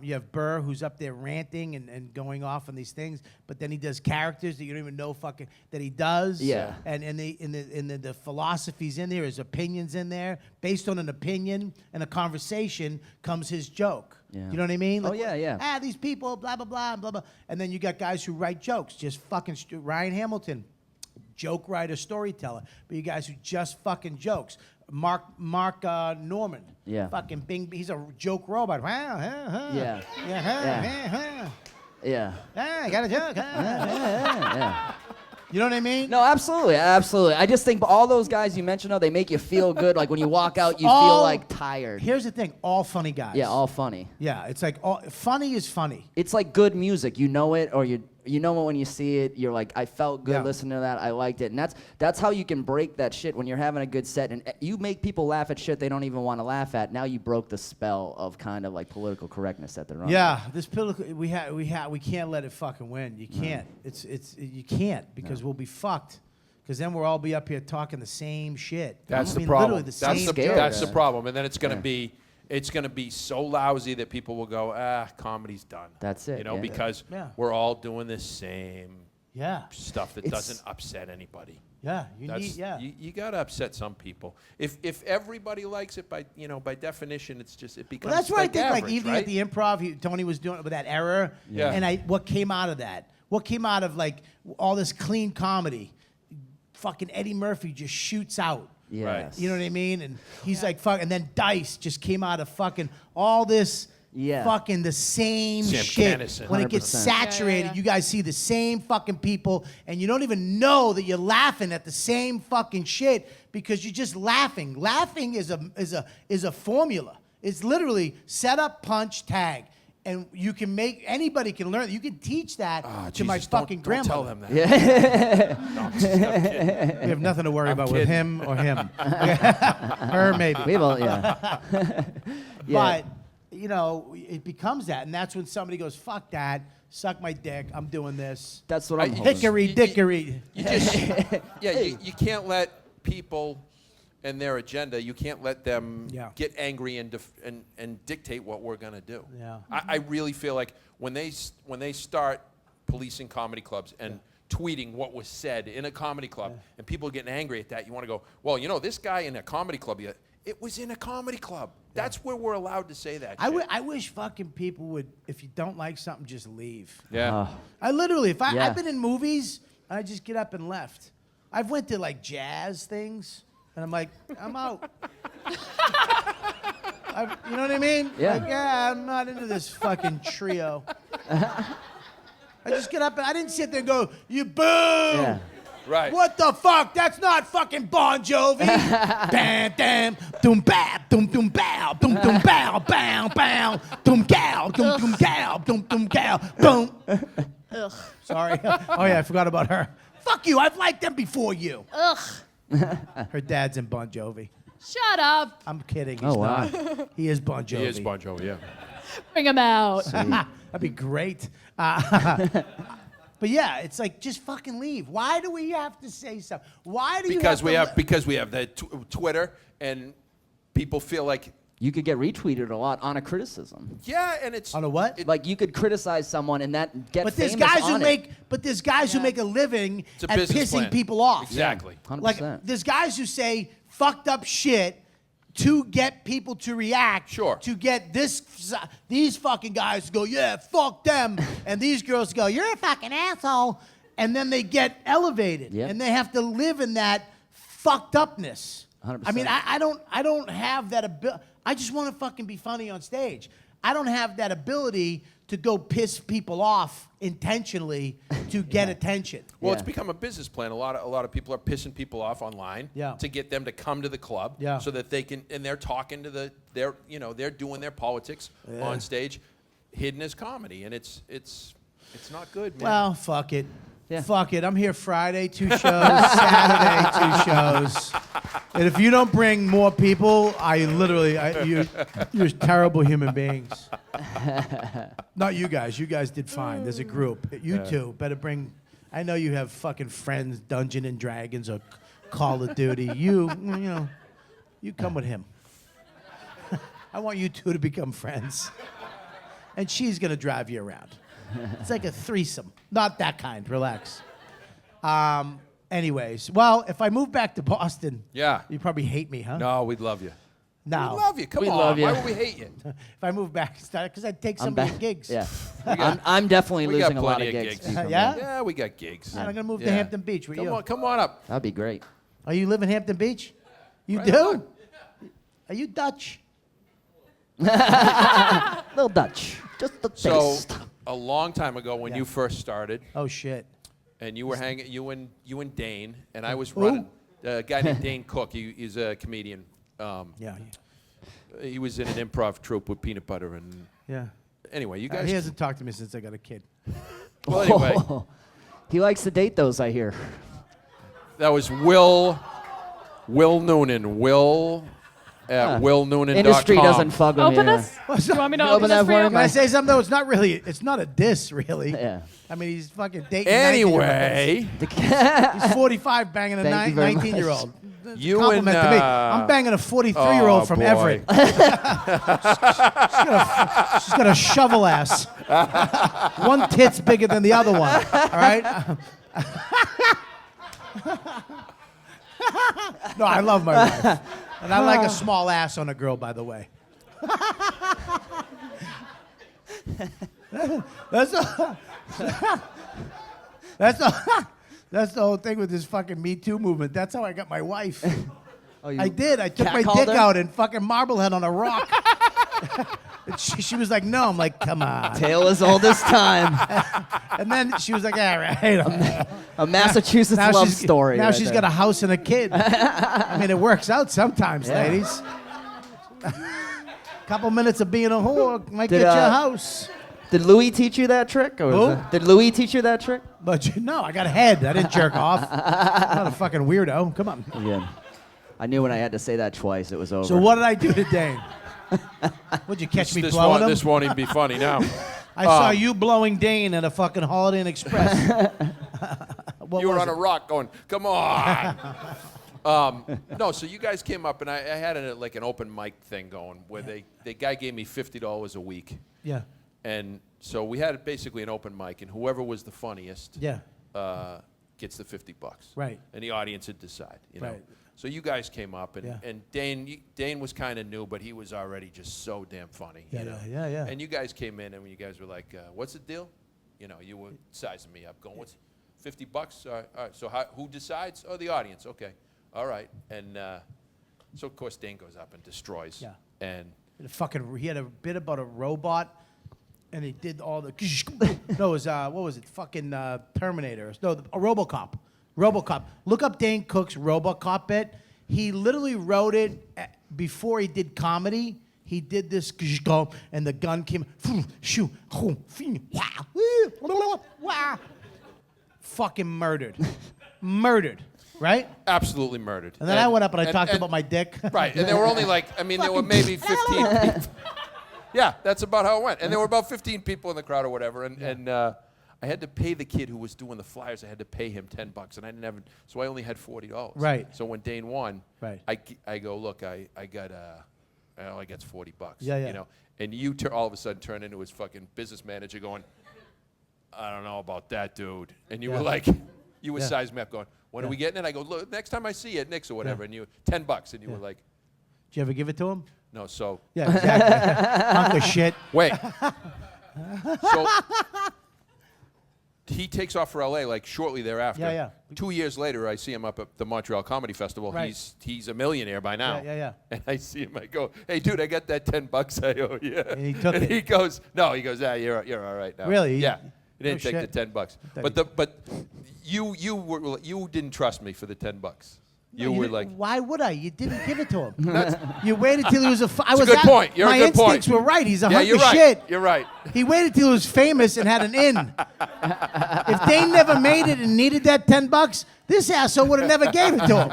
You have Burr, who's up there ranting and going off on these things, but then he does characters that you don't even know that he does. Yeah. And the philosophy's in there, his opinions in there. Based on an opinion and a conversation comes his joke. Yeah. You know what I mean? Oh, yeah. These people, blah, blah, blah, blah, blah. And then you got guys who write jokes, just fucking Ryan Hamilton, joke writer, storyteller. But you guys who just fucking jokes. Mark Norman. Yeah. Fucking Bing. He's a joke robot. Yeah. Yeah. I got a joke. Yeah. You know what I mean? No, absolutely. I just think all those guys you mentioned, though, they make you feel good. Like when you walk out, you feel like tired. Here's the thing. All funny guys. Yeah, all funny. Yeah, it's like funny is funny. It's like good music. You know it, or you know it when you see it. You're like, I felt good listening to that. I liked it, and that's how you can break that shit when you're having a good set, and you make people laugh at shit they don't even want to laugh at. Now you broke the spell of kind of like political correctness that they're on. Yeah, this political we can't let it fucking win. You can't. You can't because we'll be fucked. Because then we'll all be up here talking the same shit. That's I the mean, problem. Literally the same scared. That's the Yeah. problem. And then it's going to be so lousy that people will go, comedy's done. That's it, You know, yeah. because Yeah. we're all doing the same Yeah. stuff that It's- doesn't upset anybody. Yeah. You got to upset some people. If everybody likes it by definition, it becomes Well, that's what I think. average, Like evening right? at the Improv, Tony was doing it with that error. Yeah. And what came out of that? What came out of like all this clean comedy? Fucking Eddie Murphy just shoots out. Yes. You know what I mean? And he's like, fuck. And then Dice just came out of fucking all this. Yeah. Fucking the same Sam shit. Kinison. When it gets 100%. saturated, Yeah. you guys see the same fucking people, and you don't even know that you're laughing at the same fucking shit because you're just laughing. Laughing is a formula. It's literally set up, punch, tag. And you can anybody can learn. You can teach that to my Jesus, fucking don't tell grandmother. them that. We have nothing to worry about with kidding. him or him. Her maybe. We will, yeah. But, you know, it becomes that. And that's when somebody goes, fuck that, suck my dick, I'm doing this. That's what I'm hoping. Hickory dickory. You just, you can't let people and their agenda. You can't let them get angry and dictate what we're gonna do. Yeah. I really feel like when they start policing comedy clubs and tweeting what was said in a comedy club, and people are getting angry at that, you want to go, well, you know, this guy in a comedy club, it was in a comedy club. That's where we're allowed to say that. I wish fucking people would, if you don't like something, just leave. Yeah. I literally, Yeah. I've been in movies, and I just get up and left. I've went to like jazz things, and I'm like, I'm out. You know what I mean? Yeah. Like, I'm not into this fucking trio. I just get up and I didn't sit there and go, you boo! Yeah. Right. What the fuck? That's not fucking Bon Jovi. Bam, bam, doom, bam, doom, doom, bow, doom, doom, bow, bow, bow, doom, gal, doom, doom, gal, doom, doom, gal, boom. Ugh. Sorry. Oh yeah, I forgot about her. Fuck you. I've liked them before you. Ugh. Her dad's in Bon Jovi. Shut up. I'm kidding. He's Oh, wow. not. He is Bon Jovi. He is Bon Jovi, yeah. Bring him out. That'd be great. But yeah, it's like just fucking leave. Why do we have to say something? Why do you Because have we have the Twitter, and people feel like, You could get retweeted a lot on a criticism. yeah, and it's on a what? Like you could criticize someone and that get But there's famous guys who on make. it. But there's guys who make a living It's a at business pissing plan. people off. Exactly. 100%. Like there's guys who say fucked up shit to get people to react. Sure. To get these fucking guys to go, yeah, fuck them, and these girls go, you're a fucking asshole, and then they get elevated, Yep. and they have to live in that fucked upness. 100%. I mean, I don't have that ability. I just want to fucking be funny on stage. I don't have that ability to go piss people off intentionally to get attention. Well, Yeah. it's become a business plan. A lot of people are pissing people off online to get them to come to the club so that they can, and they're talking to they're doing their politics on stage, hidden as comedy, and it's not good, man. Well, fuck it. Yeah. Fuck it. I'm here Friday, 2 shows, Saturday, 2 shows. And if you don't bring more people, you're terrible human beings. Not you guys. You guys did fine. There's a group. You two better bring. I know you have fucking friends, Dungeons and Dragons or Call of Duty. You come with him. I want you two to become friends. And she's going to drive you around. It's like a threesome. Not that kind. Relax. Anyways, well, if I move back to Boston, you probably hate me, huh? No, we'd love you. No. We love you. Come We on. love you. Why would we hate you? If I move back, because I'd take some I'm of your back. gigs. Yeah. I'm definitely we got losing a lot of plenty of gigs. gigs. to you from Yeah? that. Yeah, we got gigs. I'm going to move to Hampton Beach with you. Come on up. That'd be great. Oh, you live in Hampton Beach? You Right do? on. Are you Dutch? Little Dutch. Just the So taste. a long time ago, when you first started, Oh, shit. and you were hanging, you and Dane, and I was running. A guy named Dane Cook. He's a comedian. Yeah. He was in an improv troupe with Peanut Butter, and Yeah. anyway, you guys. He hasn't talked to me since I got a kid. Well, anyway, He likes to date those, I hear. that was Will Noonan. Will at willnoonan.com. Industry doesn't fuck with Open me. this? Do you want me to You open open that this for for you? me? Can I say something though? It's not a diss, really. Yeah. I mean, he's fucking dating. Anyway, 19-year-olds. He's 45, banging a Thank you very much. 19-year-old. You Compliment and, to me. I'm banging a 43-year-old from boy. Everett. She's got a shovel ass. One tit's bigger than the other one. All right. No, I love my wife, and I like a small ass on a girl. By the way. That's the whole thing with this fucking Me Too movement. That's how I got my wife. I did. I took my dick out and fucking Marblehead on a rock. And she was like, no. I'm like, come on. Tale as old as time. And then she was like, all right. A Massachusetts love story. Now right she's there. got a house and a kid. I mean, it works out sometimes, ladies. Couple minutes of being a whore might get you a house. Did Louis teach you that trick? Or Who? did Louis teach you that trick? But no, I got a head. I didn't jerk off. I'm not a fucking weirdo. Come on. Yeah. I knew when I had to say that twice, it was over. So what did I do to Dane? Would you catch me this blowing him? This won't even be funny now. I saw you blowing Dane at a fucking Holiday Inn Express. You were on a rock going, come on. No, so you guys came up, and I had like an open mic thing going where the guy gave me $50 a week. Yeah. And so we had basically an open mic, and whoever was the funniest gets the $50. Right. And the audience would decide, you know. Right. So you guys came up, and Dane was kind of new, but he was already just so damn funny. Yeah, you know? yeah. And you guys came in, and you guys were like, what's the deal? You know, you were sizing me up, going, what's $50? All right. So who decides? Oh, the audience. Okay. All right. And so, of course, Dane goes up and destroys. Yeah. And He had a bit about a robot, and he did all the. No, it was what was it? Fucking Terminator. No, a RoboCop. RoboCop. Look up Dane Cook's RoboCop bit. He literally wrote it before he did comedy. He did this, and the gun came. Fucking murdered. Murdered. Right? absolutely murdered. And then I went up and I talked about my dick. Right, and there were only like, I mean, there were maybe 15 people. Yeah, that's about how it went. And there were about 15 people in the crowd or whatever. And I had to pay the kid who was doing the flyers. I had to pay him $10, and I didn't have, so I only had $40. Right. So when Dane won, right. I go, look, I got I gets $40. Yeah. You know, and you all of a sudden turn into his fucking business manager, going, I don't know about that, dude. And you were like, you were sizing me up, going, when are we getting it? I go, look, next time I see you at Nick's or whatever, and you $10, and you were like, did you ever give it to him? no, so. Yeah, exactly. Hunk of shit. Wait. So he takes off for LA like shortly thereafter. Yeah. 2 years later, I see him up at the Montreal Comedy Festival. Right. He's a millionaire by now. Yeah. And I see him. I go, hey, dude, I got that $10 I owe you. And he took it. He goes, no. He goes, you're all right now. Really? Yeah. He didn't Oh, take shit. the $10. But you didn't trust me for the $10. You were like, why would I? You didn't give it to him. You waited till he was a good point. You're my a good point. instincts were right. He's a hunk you're of right. shit. You're right. He waited till he was famous and had an inn. If Dane never made it and needed that $10, this asshole would have never gave it to him.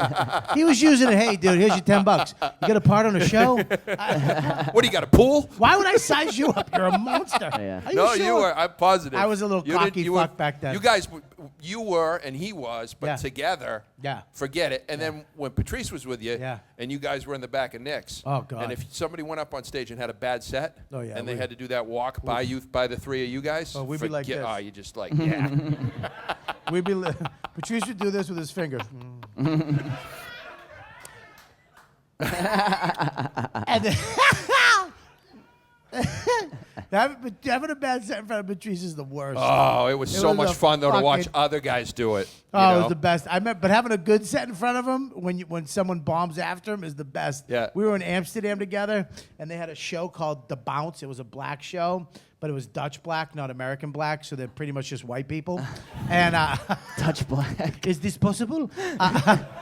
He was using it. Hey, dude, here's your $10. You got a part on the show? What do you got, a pool? Why would I size you up? You're a monster. Yeah. Are you No, sure? you were. I'm positive. I was a little cocky fuck back then. You guys, you were and he was, but Yeah. together, forget it. And then when Patrice was with you, and you guys were in the back of Nick's, oh God! and if somebody went up on stage and had a bad set, and they we- had to do that walk by the three of you guys, Oh, we'd be like this. Oh, you just like, yeah. We'd be Patrice would do this with his finger. And then having a bad set in front of Patrice is the worst. Oh, it was so was much a fun though to watch fucking- other guys do it. Oh, it was the best. But having a good set in front of him when someone bombs after him is the best. Yeah. We were in Amsterdam together, and they had a show called The Bounce. It was a black show, but it was Dutch black, not American black, so they're pretty much just white people. And Dutch black. is this possible?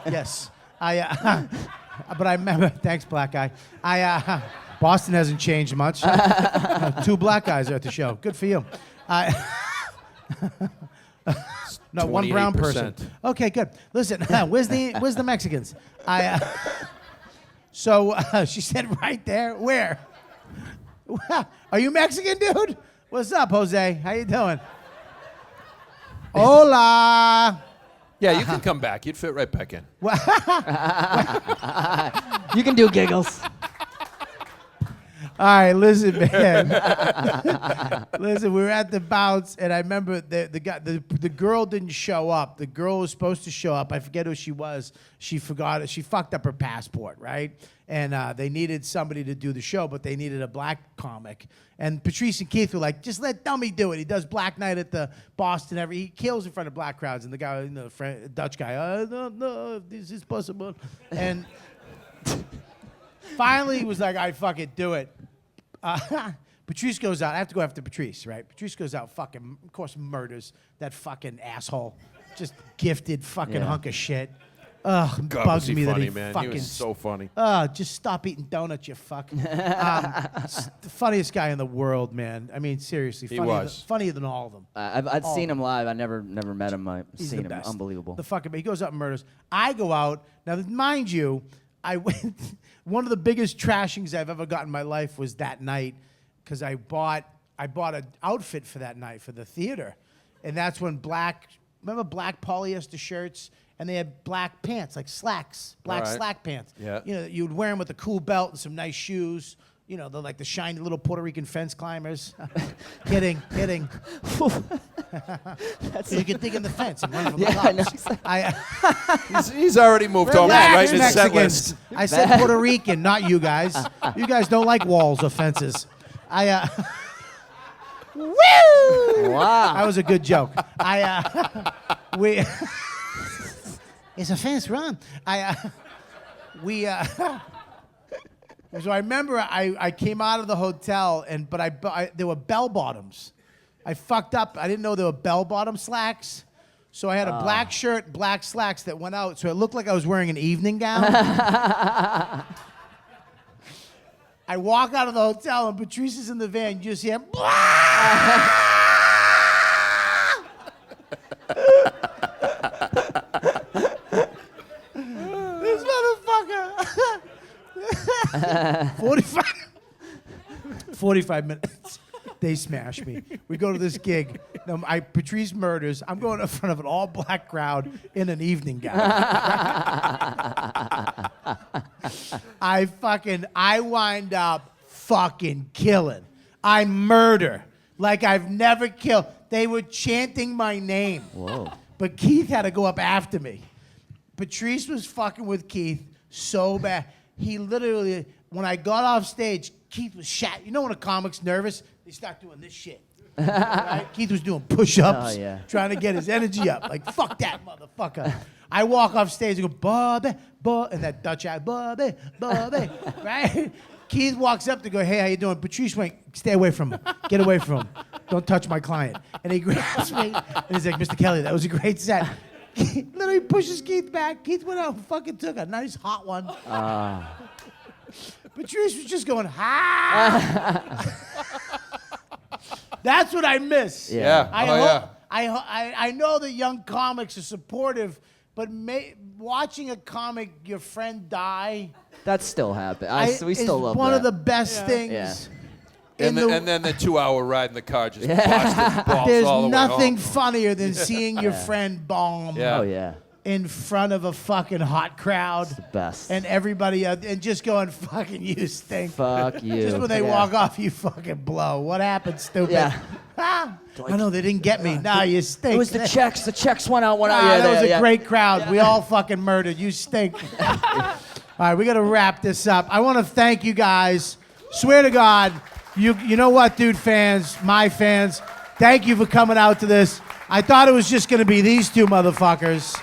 Yes. But I remember. Thanks, black guy. Boston hasn't changed much. 2 black guys are at the show. Good for you. No, 1 brown person. 28%. Okay, good. Listen, where's the Mexicans? So she said, right there. Where? Are you Mexican, dude? What's up, Jose? How you doing? Hola. Yeah, you can come back. You'd fit right back in. You can do giggles. All right, listen, man. Listen, we were at the bounce, and I remember the girl didn't show up. The girl was supposed to show up. I forget who she was. She forgot it. She fucked up her passport, right? And they needed somebody to do the show, but they needed a black comic. And Patrice and Keith were like, just let Dummy do it. He does Black Night at the Boston. He kills in front of black crowds. And the guy, Dutch guy, no, this is possible. And finally, he was like, I fuck it, do it. Patrice goes out. I have to go after Patrice, right? Patrice goes out, fucking, of course, murders that fucking asshole. Just gifted fucking hunk of shit. Ugh, God, bugs was he me funny, that he man. fucking. He was so funny. Just stop eating donuts, you fuck. The funniest guy in the world, man. I mean, seriously, He was. funnier than all of them. I'd seen him live. I never met him. I've He's seen the him. best. Unbelievable. The fucking, he goes out and murders. I go out. Now, mind you, I went. One of the biggest trashings I've ever got in my life was that night, because I bought an outfit for that night for the theater, and that's when remember black polyester shirts, and they had black pants, like slacks, black slack pants. Yeah. You know, you'd wear them with a cool belt and some nice shoes. You know, they're like the shiny little Puerto Rican fence climbers. Kidding. So you can dig in the fence and run from the cops. I know exactly. He's already moved on right in his set Mexicans. list. I said Puerto Rican, not you guys. You guys don't like walls or fences. Woo! Wow. That was a good joke. It's a fence, run. So I remember I came out of the hotel, but there were bell bottoms. I fucked up. I didn't know there were bell bottom slacks. So I had a black shirt, black slacks that went out, so it looked like I was wearing an evening gown. I walk out of the hotel, and Patrice is in the van. You just hear, this motherfucker. 45 minutes. They smash me. We go to this gig. Now, Patrice murders. I'm going in front of an all-black crowd in an evening gown. I wind up fucking killing. I murder like I've never killed. They were chanting my name. Whoa. But Keith had to go up after me. Patrice was fucking with Keith so bad. He literally, when I got off stage, Keith was shat. You know when a comic's nervous, they start doing this shit. Right? Keith was doing push-ups, trying to get his energy up. Like, fuck that motherfucker. I walk off stage and go, Bobby, and that Dutch eye, Bobby, right? Keith walks up to go, hey, how you doing? Patrice went, stay away from him. Get away from him. Don't touch my client. And he grabs me, and he's like, Mr. Kelly, that was a great set. He literally pushes Keith back. Keith went out and fucking took a nice hot one. Patrice was just going, ha! That's what I miss. Yeah. I know that young comics are supportive, but watching a comic, your friend die, That still happens. We still love that. It's one of the best things. Yeah. And then the 2-hour ride in the car just busted balls There's all the way nothing home. funnier than seeing your friend bomb Yeah. Oh, yeah. in front of a fucking hot crowd. It's the best. And everybody and just going, fucking you stink. Fuck you. Just when they walk off, you fucking blow. What happened, stupid? Yeah. I know they didn't get me. Nah, you stink. It was the checks. The checks went out. That was a great crowd. We all fucking murdered. You stink. All right, we got to wrap this up. I want to thank you guys. Swear to God, you know what, dude, fans, my fans, thank you for coming out to this. I thought it was just going to be these two motherfuckers.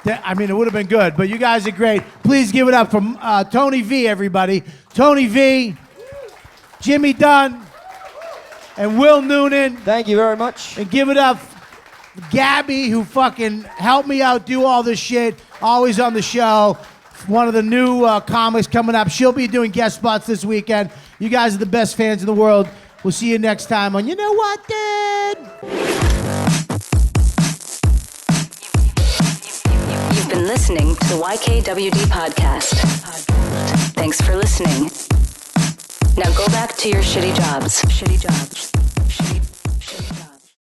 I mean, it would have been good, but you guys are great. Please give it up for Tony V, everybody. Tony V, Jimmy Dunn, and Will Noonan. Thank you very much. And give it up for Gabby, who fucking helped me out, do all this shit, always on the show. One of the new comics coming up. She'll be doing guest spots this weekend. You guys are the best fans in the world. We'll see you next time on You Know What, Dude? You've been listening to the YKWD podcast. Thanks for listening. Now go back to your shitty jobs.